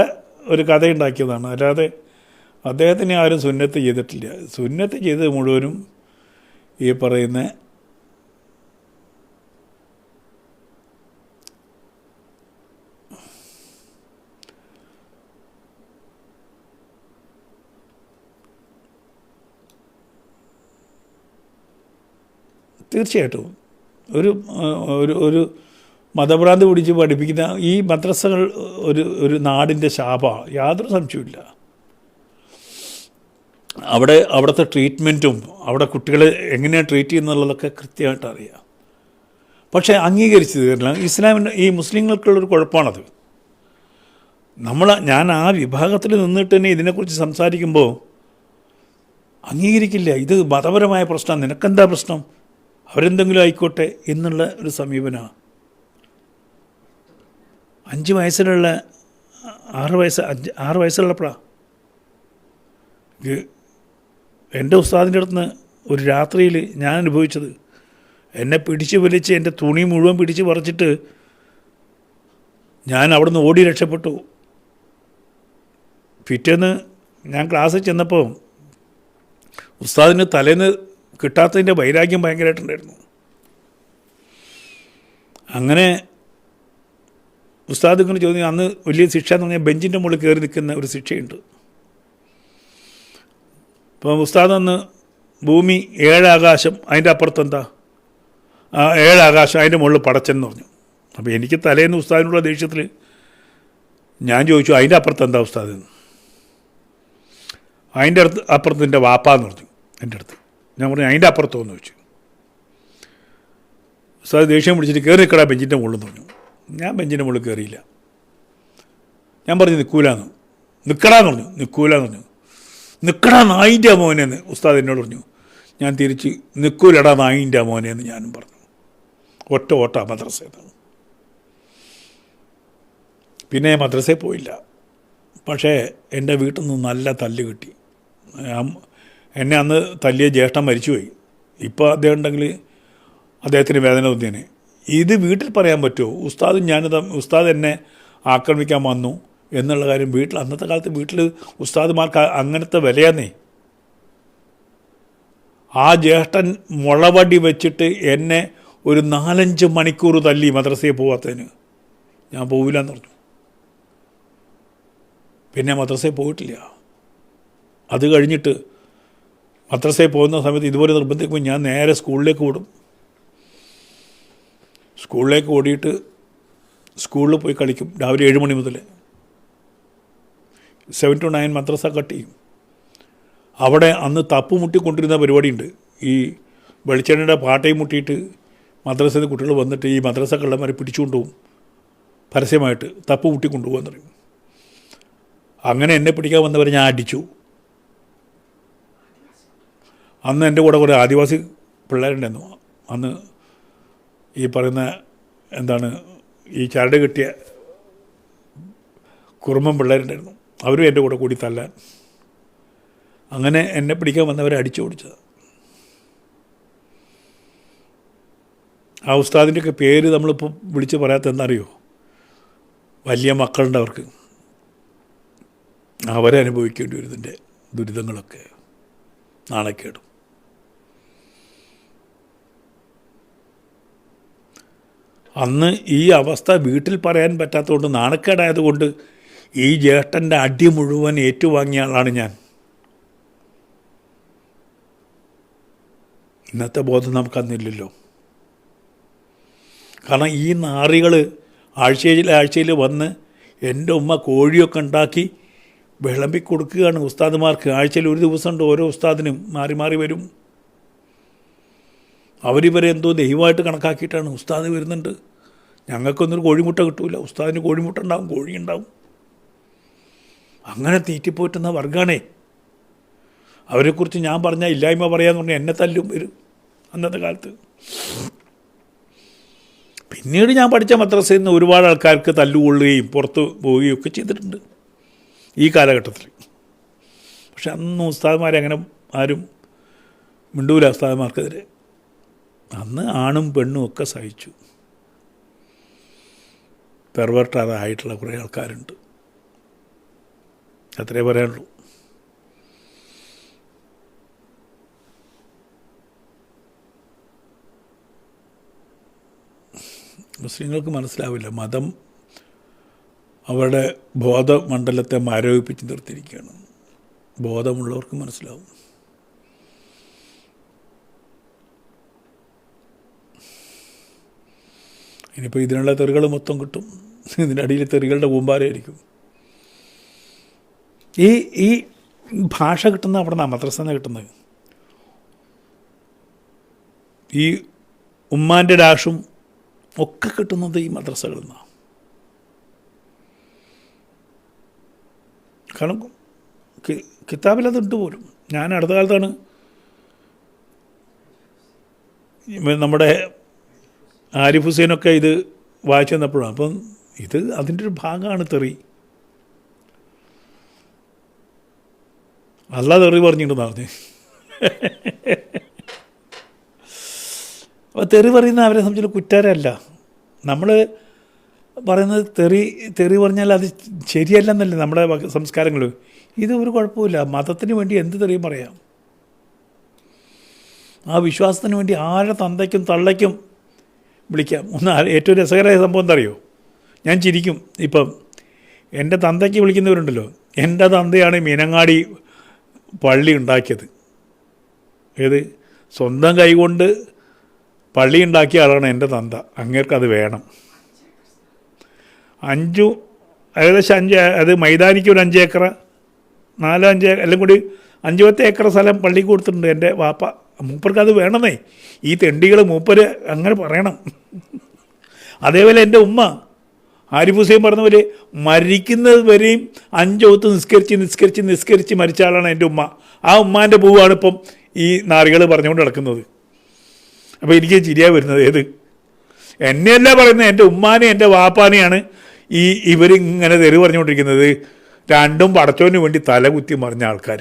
ഒരു കഥ ഉണ്ടാക്കിയതാണ്. അല്ലാതെ അദ്ദേഹത്തിന് ആരും സുന്നത്ത് ചെയ്തിട്ടില്ല. സുന്നത്ത് ചെയ്തത് മുഴുവനും ഈ പറയുന്ന തീർച്ചയായിട്ടും ഒരു ഒരു ഒരു മതഭ്രാന്തി പിടിച്ച് പഠിപ്പിക്കുന്ന ഈ മദ്രസകൾ ഒരു നാടിൻ്റെ ശാപമാണ്, യാതൊരു സംശയമില്ല. അവിടുത്തെ ട്രീറ്റ്മെൻറ്റും അവിടെ കുട്ടികളെ എങ്ങനെയാണ് ട്രീറ്റ് ചെയ്യുന്നുള്ളതൊക്കെ കൃത്യമായിട്ട് അറിയാം. പക്ഷേ അംഗീകരിച്ചു തരില്ല. ഇസ്ലാമിൻ്റെ ഈ മുസ്ലിങ്ങൾക്കുള്ളൊരു കുഴപ്പമാണത്. ഞാൻ ആ വിഭാഗത്തിൽ നിന്നിട്ട് തന്നെ ഇതിനെക്കുറിച്ച് സംസാരിക്കുമ്പോൾ അംഗീകരിക്കില്ല. ഇത് മതപരമായ പ്രശ്നമാണ്, നിനക്കെന്താ പ്രശ്നം, അവരെന്തെങ്കിലും ആയിക്കോട്ടെ എന്നുള്ള ഒരു സമീപനമാണ്. 5 വയസ്സിലുള്ള 6 വയസ്സുള്ളപ്പോഴാണ് എൻ്റെ ഉസ്താദിൻ്റെ അടുത്ത് ഒരു രാത്രിയിൽ ഞാൻ അനുഭവിച്ചത്. എന്നെ പിടിച്ച് വലിച്ച് എൻ്റെ തുണി മുഴുവൻ പിടിച്ച് പറിച്ചിട്ട് ഞാൻ അവിടുന്ന് ഓടി രക്ഷപ്പെട്ടു. പിറ്റേന്ന് ഞാൻ ക്ലാസ്സിൽ ചെന്നപ്പോൾ ഉസ്താദിന് തലേന്ന് കിട്ടാത്തതിൻ്റെ വൈരാഗ്യം ഭയങ്കരമായിട്ടുണ്ടായിരുന്നു. അങ്ങനെ ഉസ്താദ് ഇങ്ങനെ ചോദിച്ചു, അന്ന് വലിയ ശിക്ഷ എന്ന് പറഞ്ഞാൽ ബെഞ്ചിൻ്റെ മുകളിൽ കയറി നിൽക്കുന്ന ഒരു ശിക്ഷയുണ്ട്. അപ്പം ഉസ്താദ് അന്ന് ഭൂമി 7 ആകാശം, അതിൻ്റെ അപ്പുറത്തെന്താ 7 ആകാശം, അതിൻ്റെ മുകളിൽ പടച്ചെന്ന് പറഞ്ഞു. അപ്പോൾ എനിക്ക് തലേന്ന് ഉസ്താദിനുള്ള ദേഷ്യത്തിൽ ഞാൻ ചോദിച്ചു, അതിൻ്റെ അപ്പുറത്തെന്താ ഉസ്താദ്? അതിൻ്റെ അപ്പുറത്ത് എൻ്റെ വാപ്പാന്ന് പറഞ്ഞു എൻ്റെ അടുത്ത്. ഞാൻ പറഞ്ഞു അതിൻ്റെ അപ്പുറത്തോന്ന് ചോദിച്ചു. ഉസ്താദ് ദേഷ്യം പിടിച്ചിട്ട് കയറി നിൽക്കടാ ബെഞ്ചിൻ്റെ മുകളിൽ എന്ന് പറഞ്ഞു. ഞാൻ ബെഞ്ചിൻ്റെ മുകളിൽ കയറിയില്ല. ഞാൻ പറഞ്ഞു നിൽക്കൂലെന്ന്. നിൽക്കടാന്ന് പറഞ്ഞു. നിൽക്കൂലെന്ന് പറഞ്ഞു. നിൽക്കടാ നായിൻ്റെ മോനെന്ന് ഉസ്താദ് എന്നോട് പറഞ്ഞു. ഞാൻ തിരിച്ച് നിൽക്കൂലടാ നായിൻ്റെ മോനെന്ന് ഞാനും പറഞ്ഞു. ഒറ്റ മദ്രസയിൽ. പിന്നെ മദ്രസയിൽ പോയില്ല. പക്ഷേ എൻ്റെ വീട്ടിൽ നിന്ന് നല്ല തല്ല് കിട്ടി. എന്നെ അന്ന് തല്ലിയ ജ്യേഷ്ഠൻ മരിച്ചുപോയി. ഇപ്പോൾ അദ്ദേഹം ഉണ്ടെങ്കിൽ അദ്ദേഹത്തിന് വേദന തോന്നിയേനെ. ഇത് വീട്ടിൽ പറയാൻ പറ്റുമോ? ഉസ്താദ് എന്നെ ആക്രമിക്കാൻ വന്നു എന്നുള്ള കാര്യം വീട്ടിൽ, അന്നത്തെ കാലത്ത് വീട്ടിൽ ഉസ്താദുമാർക്ക് അങ്ങനത്തെ വിലയാന്നേ. ആ ജ്യേഷ്ഠൻ മുളവടി വെച്ചിട്ട് എന്നെ ഒരു 4-5 മണിക്കൂർ തല്ലി മദ്രസയിൽ പോകാത്തതിന്. ഞാൻ പോവില്ലെന്ന് പറഞ്ഞു. പിന്നെ മദ്രസയിൽ പോയിട്ടില്ല. അത് കഴിഞ്ഞിട്ട് മദ്രസയിൽ പോകുന്ന സമയത്ത് ഇതുപോലെ നിർബന്ധിക്കുമ്പോൾ ഞാൻ നേരെ സ്കൂളിലേക്ക് ഓടും. സ്കൂളിലേക്ക് ഓടിയിട്ട് സ്കൂളിൽ പോയി കളിക്കും. രാവിലെ 7 മണി മുതൽ 7 to 9 മദ്രസ കട്ട് ചെയ്യും. അവിടെ അന്ന് തപ്പ് മുട്ടിക്കൊണ്ടിരുന്ന പരിപാടിയുണ്ട്. ഈ വെളിച്ചെണ്ണയുടെ പാട്ടയും മുട്ടിയിട്ട് മദ്രസയിൽ നിന്ന് കുട്ടികൾ വന്നിട്ട് ഈ മദ്രസ കള്ളന്മാരെ പിടിച്ചുകൊണ്ടുപോകും. പരസ്യമായിട്ട് തപ്പ് മുട്ടിക്കൊണ്ടുപോകാൻ പറയും. അങ്ങനെ എന്നെ പിടിക്കാൻ വന്നവരെ ഞാൻ അടിച്ചു. അന്ന് എൻ്റെ കൂടെ കുറേ ആദിവാസി പിള്ളേരുണ്ടായിരുന്നു. അന്ന് ഈ പറയുന്ന ഈ ചരട് കെട്ടിയ കുറുമ്പൻ പിള്ളേരുണ്ടായിരുന്നു. അവരും എൻ്റെ കൂടെ കൂടി തല്ലാൻ. അങ്ങനെ എന്നെ പിടിക്കാൻ വന്നവരെ അടിച്ചു ഓടിച്ചത്. ആ ഉസ്താദിൻ്റെയൊക്കെ പേര് നമ്മളിപ്പോൾ വിളിച്ച് പറയാത്ത എന്താണെന്നറിയോ? വലിയ മക്കളുണ്ട് അവർക്ക്, അവരനുഭവിക്കേണ്ടി വരും ഇതിൻ്റെ ദുരിതങ്ങളൊക്കെ, നാണക്കേടും. അന്ന് ഈ അവസ്ഥ വീട്ടിൽ പറയാൻ പറ്റാത്തതുകൊണ്ട്, നാണക്കേടായതുകൊണ്ട് ഈ ജ്യേഷ്ഠൻ്റെ അടി മുഴുവൻ ഏറ്റുവാങ്ങിയ ആളാണ് ഞാൻ. ഇന്നത്തെ ബോധം നമുക്കന്നില്ലല്ലോ. കാരണം ഈ നാറികൾ ആഴ്ചയിൽ വന്ന് എൻ്റെ ഉമ്മ കോഴിയൊക്കെ ഉണ്ടാക്കി വിളമ്പി കൊടുക്കുകയാണ് ഉസ്താദുമാർക്ക്. ആഴ്ചയിൽ ഒരു ദിവസമുണ്ട് ഓരോ ഉസ്താദിനും, മാറി മാറി വരും. അവരിവരെ എന്തോ ദൈവമായിട്ട് കണക്കാക്കിയിട്ടാണ്. ഉസ്താദ് വരുന്നുണ്ട്, ഞങ്ങൾക്കൊന്നൊരു കോഴിമുട്ട കിട്ടൂല, ഉസ്താദിന് കോഴിമുട്ട ഉണ്ടാവും, കോഴിയുണ്ടാവും. അങ്ങനെ തീറ്റിപ്പോറ്റുന്ന വർഗ്ഗാണേ. അവരെക്കുറിച്ച് ഞാൻ പറഞ്ഞാൽ ഇല്ലായ്മ പറയാന്ന് പറഞ്ഞാൽ എന്നെ തല്ലും വരും അന്നത്തെ കാലത്ത്. പിന്നീട് ഞാൻ പഠിച്ച മദ്രസയിൽ നിന്ന് ഒരുപാട് ആൾക്കാർക്ക് തല്ലുകൊള്ളുകയും പുറത്ത് പോവുകയും ഒക്കെ ചെയ്തിട്ടുണ്ട് ഈ കാലഘട്ടത്തിൽ. പക്ഷെ അന്ന് ഉസ്താദന്മാരെ അങ്ങനെ ആരും മിണ്ടൂല ഉസ്താദന്മാർക്കെതിരെ. അന്ന് ആണും പെണ്ണും ഒക്കെ സഹിച്ചു. പെർവർട്ടാറായിട്ടുള്ള കുറേ ആൾക്കാരുണ്ട്, അത്രേ പറയാനുള്ളൂ. മുസ്ലിങ്ങൾക്ക് മനസ്സിലാവില്ല, മതം അവരുടെ ബോധമണ്ഡലത്തെ മരവിപ്പിച്ച് നിർത്തിയിരിക്കുകയാണ്. ബോധമുള്ളവർക്ക് മനസ്സിലാവും. ഇനിയിപ്പോൾ ഇതിനുള്ള തെറികൾ മൊത്തം കിട്ടും. ഇതിൻ്റെ അടിയിൽ തെറികളുടെ കൂമ്പാരമായിരിക്കും. ഈ ഭാഷ കിട്ടുന്ന അവിടെ നിന്നാണ്, മദ്രസന്ന് കിട്ടുന്നത്. ഈ ഉമ്മാൻ്റെ ഡാഷും ഒക്കെ കിട്ടുന്നത് ഈ മദ്രസകളിൽ നിന്നാണ്. കാരണം കിതാബിലതുണ്ട് പോലും. ഞാൻ അടുത്ത കാലത്താണ് നമ്മുടെ ആരിഫ് ഹുസൈനൊക്കെ ഇത് വായിച്ചു തന്നപ്പോഴാണ്. അപ്പം ഇത് അതിൻ്റെ ഒരു ഭാഗമാണ് തെറി. അല്ലാ തെറി പറഞ്ഞിട്ടുണ്ടെന്ന് പറഞ്ഞ്. അപ്പോൾ തെറി പറയുന്ന അവരെ സംബന്ധിച്ച് കുറ്റാരല്ല. നമ്മൾ പറയുന്നത് തെറി പറഞ്ഞാൽ അത് ശരിയല്ലെന്നല്ലേ നമ്മുടെ സംസ്കാരങ്ങൾ. ഇത് ഒരു കുഴപ്പമില്ല. മതത്തിന് വേണ്ടി എന്ത് തെറിയും പറയാം. ആ വിശ്വാസത്തിന് വേണ്ടി ആരുടെ തന്തയ്ക്കും തള്ളയ്ക്കും വിളിക്കാം. ഏറ്റവും രസകരമായ സംഭവം എന്താ അറിയോ? ഞാൻ ചിരിക്കും. ഇപ്പം എൻ്റെ തന്തയ്ക്ക് വിളിക്കുന്നവരുണ്ടല്ലോ. എൻ്റെ തന്തയാണ് മീനങ്ങാടി പള്ളി ഉണ്ടാക്കിയത്. ഏത് സ്വന്തം കൈകൊണ്ട് പള്ളി ഉണ്ടാക്കിയ ആളാണ് എൻ്റെ തന്ത. അങ്ങേർക്കത് വേണം. ഏകദേശം 5, അത് മൈതാനിക്ക് ഒരു 5 ഏക്കർ, 4-5 എല്ലാം കൂടി 5-10 ഏക്കർ സ്ഥലം പള്ളിക്ക് കൊടുത്തിട്ടുണ്ട് എൻ്റെ വാപ്പ. മൂപ്പർക്ക് അത് വേണമെന്നേ. ഈ തെണ്ടികൾ മൂപ്പര് അങ്ങനെ പറയണം. അതേപോലെ എൻ്റെ ഉമ്മ ആരിഫ് ഹുസൈൻ പറഞ്ഞ പോലെ മരിക്കുന്നത് വരെയും 5 ഒത്ത് നിസ്കരിച്ച് മരിച്ച ആളാണ് എൻ്റെ ഉമ്മ. ആ ഉമ്മാൻ്റെ പൂവാണ് ഇപ്പം ഈ നാറികൾ പറഞ്ഞുകൊണ്ട് നടക്കുന്നത്. അപ്പോൾ എനിക്ക് ചിരിയാ വരുന്നത്. ഏത് എന്നെയല്ല പറയുന്നത്, എൻ്റെ ഉമ്മാനെ എൻ്റെ വാപ്പാനെയാണ് ഇവരിങ്ങനെ തെറി പറഞ്ഞുകൊണ്ടിരിക്കുന്നത്. രണ്ടും പടച്ചോന് വേണ്ടി തലകുത്തി മറിഞ്ഞ ആൾക്കാർ.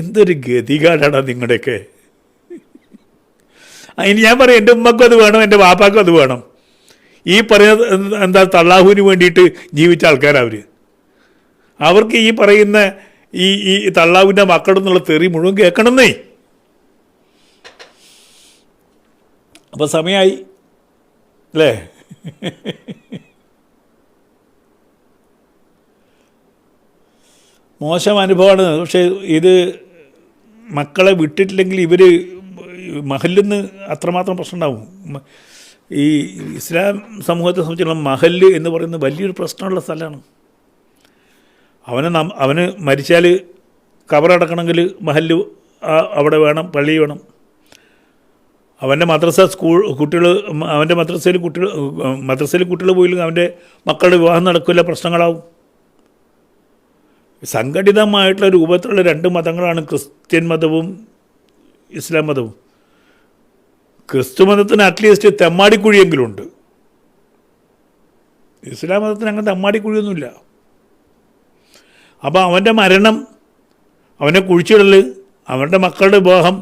എന്തൊരു ഗതികാടാണ് നിങ്ങളുടെയൊക്കെ. ഇനി ഞാൻ പറയും, എൻ്റെ ഉമ്മക്കും അത് വേണം, എൻ്റെ വാപ്പാക്കും അത് വേണം. ഈ പറയുന്ന എന്താ തള്ളാഹുവിന് വേണ്ടിയിട്ട് ജീവിച്ച ആൾക്കാരവർ. അവർക്ക് ഈ പറയുന്ന ഈ തള്ളാഹുവിൻ്റെ മക്കളുടെ നിന്നുള്ള തെറി മുഴുവൻ കേൾക്കണമെന്നേ. അപ്പോൾ സമയമായി അല്ലേ? മോശം അനുഭവമാണ്. പക്ഷേ ഇത് മക്കളെ വിട്ടിട്ടില്ലെങ്കിൽ ഇവർ മഹലിൽ നിന്ന് അത്രമാത്രം പ്രശ്നം ഉണ്ടാവും. ഈ ഇസ്ലാം സമൂഹത്തെ സംബന്ധിച്ചിടത്തോളം മഹല് എന്ന് പറയുന്നത് വലിയൊരു പ്രശ്നമുള്ള സ്ഥലമാണ്. അവന് മരിച്ചാൽ കബറടക്കണമെങ്കിൽ മഹല് അവിടെ വേണം, പള്ളി വേണം. അവൻ്റെ മദ്രസയിൽ കുട്ടികൾ പോയില്ലെങ്കിൽ അവൻ്റെ മക്കളുടെ വിവാഹം നടക്കില്ല, പ്രശ്നങ്ങളാവും. സംഘടിതമായിട്ടുള്ള രൂപത്തിലുള്ള 2 മതങ്ങളാണ് ക്രിസ്ത്യൻ മതവും ഇസ്ലാം മതവും. ക്രിസ്തു മതത്തിന് അറ്റ്ലീസ്റ്റ് തെമ്മാടിക്കുഴിയെങ്കിലും ഉണ്ട്. ഇസ്ലാം മതത്തിന് അങ്ങനെ തെമ്മാടിക്കുഴിയൊന്നുമില്ല. അപ്പോൾ അവൻ്റെ മരണം, അവനെ കുഴിച്ചിടൽ, അവരുടെ മക്കളുടെ വിവാഹം,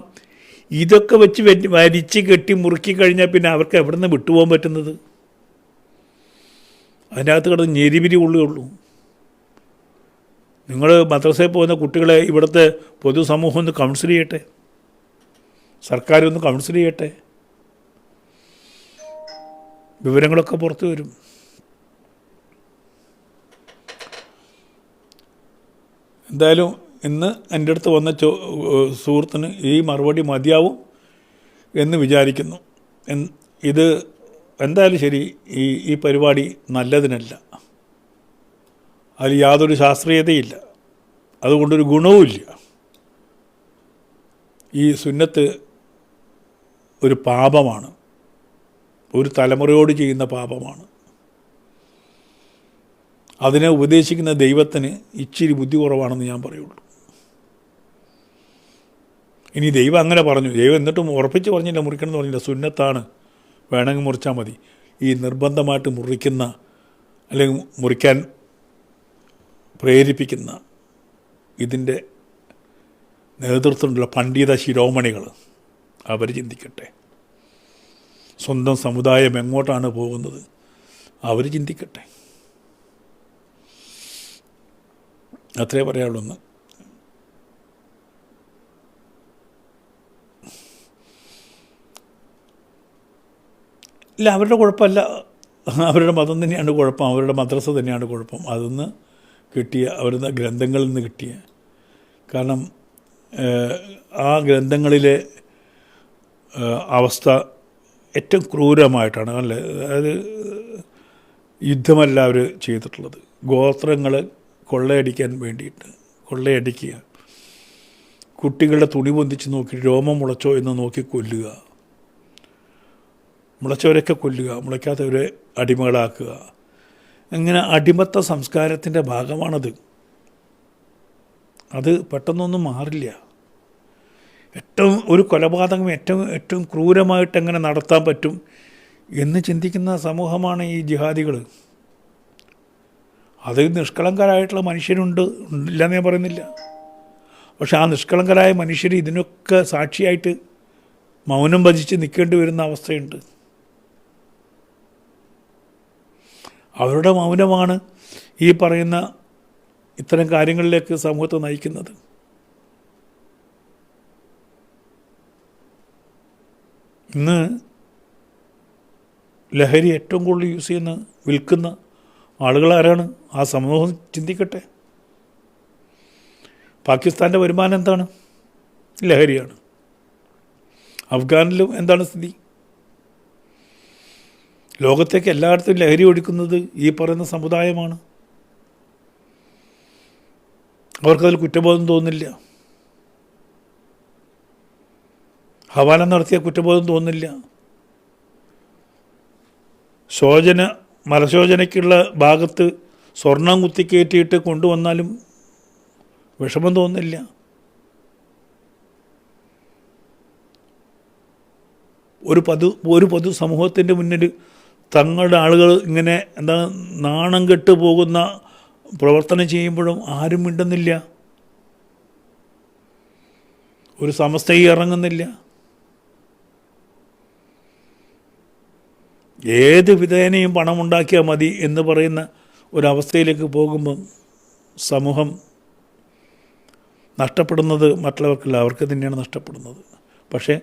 ഇതൊക്കെ വെച്ച് വരിച്ച് കെട്ടി മുറുക്കി കഴിഞ്ഞാൽ പിന്നെ അവർക്ക് എവിടെ നിന്ന് വിട്ടുപോകാൻ പറ്റുന്നത്? അതിൻ്റെ അകത്ത് കിടന്ന് ഞെരിപിരി ഉള്ളുകയുള്ളൂ. നിങ്ങൾ മദ്രസയിൽ പോകുന്ന കുട്ടികളെ ഇവിടുത്തെ പൊതുസമൂഹം ഒന്ന് കൗൺസിൽ ചെയ്യട്ടെ, സർക്കാരൊന്ന് കൗൺസിൽ ചെയ്യട്ടെ. വിവരങ്ങളൊക്കെ പുറത്തു വരും. എന്തായാലും ഇന്ന് എൻ്റെ അടുത്ത് വന്ന സുഹൃത്തിന് ഈ മറുപടി മതിയാവും എന്ന് വിചാരിക്കുന്നു. ഇത് എന്തായാലും ശരി, ഈ പരിപാടി നല്ലതിനല്ല. അതിൽ യാതൊരു ശാസ്ത്രീയതയില്ല, അതുകൊണ്ടൊരു ഗുണവുമില്ല. ഈ സുന്നത്ത് ഒരു പാപമാണ്, ഒരു തലമുറയോട് ചെയ്യുന്ന പാപമാണ്. അതിനെ ഉപദേശിക്കുന്ന ദൈവത്തിന് ഇച്ചിരി ബുദ്ധി കുറവാണെന്ന് ഞാൻ പറയുള്ളൂ. ഇനി ദൈവം അങ്ങനെ പറഞ്ഞു, ദൈവം എന്നിട്ടും ഉറപ്പിച്ച് പറഞ്ഞില്ല, മുറിക്കണം എന്ന് പറഞ്ഞില്ല. സുന്നത്താണ്, വേണമെങ്കിൽ മുറിച്ചാൽ മതി. ഈ നിർബന്ധമായിട്ട് മുറിക്കുന്ന അല്ലെങ്കിൽ മുറിക്കാൻ പ്രേരിപ്പിക്കുന്ന ഇതിൻ്റെ നേതൃത്വത്തിലുള്ള പണ്ഡിത ശിരോമണികൾ അവർ ചിന്തിക്കട്ടെ. സ്വന്തം സമുദായം എങ്ങോട്ടാണ് പോകുന്നത് അവർ ചിന്തിക്കട്ടെ. അത്രേ പറയാനുള്ളൂ. ഇല്ല, അവരുടെ കുഴപ്പമല്ല, അവരുടെ മതം തന്നെയാണ് കുഴപ്പം, അവരുടെ മദ്രസ തന്നെയാണ് കുഴപ്പം. അതൊന്ന് കിട്ടിയ അവരുടെ ഗ്രന്ഥങ്ങളിൽ നിന്ന് കിട്ടിയ, കാരണം ആ ഗ്രന്ഥങ്ങളിലെ അവസ്ഥ ഏറ്റവും ക്രൂരമായിട്ടാണ് അല്ലേ, അതായത് യുദ്ധമല്ല അവർ ചെയ്തിട്ടുള്ളത്. ഗോത്രങ്ങൾ കൊള്ളയടിക്കാൻ വേണ്ടിയിട്ട് കൊള്ളയടിക്കുക, കുട്ടികളുടെ തുണി പൊന്തിച്ച് നോക്കി രോമം മുളച്ചോ എന്ന് നോക്കി കൊല്ലുക, മുളച്ചവരൊക്കെ കൊല്ലുക, മുളയ്ക്കാത്തവരെ അടിമകളാക്കുക. അങ്ങനെ അടിമത്ത സംസ്കാരത്തിൻ്റെ ഭാഗമാണത്. അത് പെട്ടെന്നൊന്നും മാറില്ല. ഒരു കൊലപാതകം ഏറ്റവും ക്രൂരമായിട്ട് എങ്ങനെ നടത്താൻ പറ്റും എന്ന് ചിന്തിക്കുന്ന സമൂഹമാണ് ഈ ജിഹാദികൾ. അത് നിഷ്കളങ്കരായിട്ടുള്ള മനുഷ്യരുണ്ട്, ഇല്ലെന്ന് ഞാൻ പറയുന്നില്ല. പക്ഷെ ആ നിഷ്കളങ്കരായ മനുഷ്യർ ഇതിനൊക്കെ സാക്ഷിയായിട്ട് മൗനം ഭജിച്ച് നിൽക്കേണ്ടി വരുന്ന അവസ്ഥയുണ്ട്. അവരുടെ മൗനമാണ് ഈ പറയുന്ന ഇത്തരം കാര്യങ്ങളിലേക്ക് സമൂഹത്തെ നയിക്കുന്നത്. ഇന്ന് ലഹരി ഏറ്റവും കൂടുതൽ യൂസ് ചെയ്യുന്ന, വിൽക്കുന്ന ആളുകളാരാണ്? ആ സമൂഹം ചിന്തിക്കട്ടെ. പാകിസ്ഥാൻ്റെ വരുമാനം എന്താണ്? ലഹരിയാണ്. അഫ്ഗാനിലും എന്താണ് സ്ഥിതി? ലോകത്തേക്ക് എല്ലായിടത്തും ലഹരി ഒഴുക്കുന്നത് ഈ പറയുന്ന സമുദായമാണ്. അവർക്കതിൽ കുറ്റബോധം തോന്നുന്നില്ല. ഹവാല നടത്തിയ കുറ്റബോധം തോന്നുന്നില്ല. മലശോചനയ്ക്കുള്ള ഭാഗത്ത് സ്വർണം കുത്തിക്കയറ്റിയിട്ട് കൊണ്ടുവന്നാലും വിഷമം തോന്നുന്നില്ല. ഒരു പൊതു സമൂഹത്തിൻ്റെ മുന്നിൽ തങ്ങളുടെ ആളുകൾ ഇങ്ങനെ നാണം കെട്ട് പോകുന്ന പ്രവർത്തനം ചെയ്യുമ്പോഴും ആരും മിണ്ടുന്നില്ല. ഒരു സമസ്തയും ഇറങ്ങുന്നില്ല. ഏത് വിധേനയും പണമുണ്ടാക്കിയാൽ മതി എന്ന് പറയുന്ന ഒരവസ്ഥയിലേക്ക് പോകുമ്പം സമൂഹം നഷ്ടപ്പെടുന്നത് മറ്റുള്ളവർക്കല്ല, അവർക്ക് തന്നെയാണ് നഷ്ടപ്പെടുന്നത്. പക്ഷേ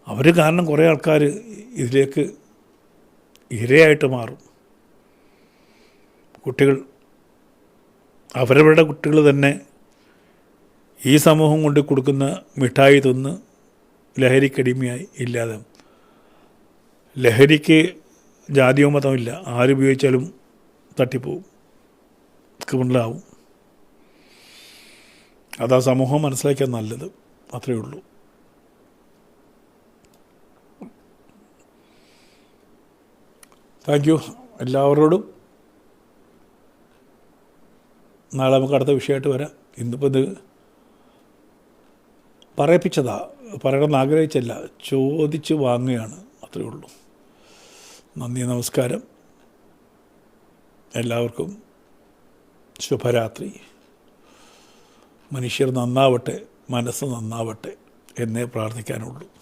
അവർ കാരണം കുറേ ആൾക്കാർ ഇതിലേക്ക് ഇരയായിട്ട് മാറും. കുട്ടികൾ, അവരവരുടെ കുട്ടികൾ തന്നെ ഈ സമൂഹം കൊണ്ട് കൊടുക്കുന്ന മിഠായി തിന്ന് ലഹരിക്കടിമയായി ഇല്ലാതെ. ലഹരിക്ക് ജാതിയോ മതമില്ല, ആരുപയോഗിച്ചാലും തട്ടിപ്പോവും, ക്രിമിനലാവും. അതാ സമൂഹം മനസ്സിലാക്കിയാൽ നല്ലത്. അത്രയേ ഉള്ളൂ. താങ്ക് യു എല്ലാവരോടും. നാളെ നമുക്ക് അടുത്ത വിഷയമായിട്ട് വരാം. ഇന്നിപ്പോൾ ഇത് പറയണമെന്ന് ആഗ്രഹിച്ചല്ല, ചോദിച്ച് വാങ്ങുകയാണ്. അത്രയേ ഉള്ളൂ. നന്ദി, നമസ്കാരം. എല്ലാവർക്കും ശുഭരാത്രി. മനുഷ്യർ നന്നാവട്ടെ, മനസ്സ് നന്നാവട്ടെ എന്നേ പ്രാർത്ഥിക്കാനുള്ളൂ.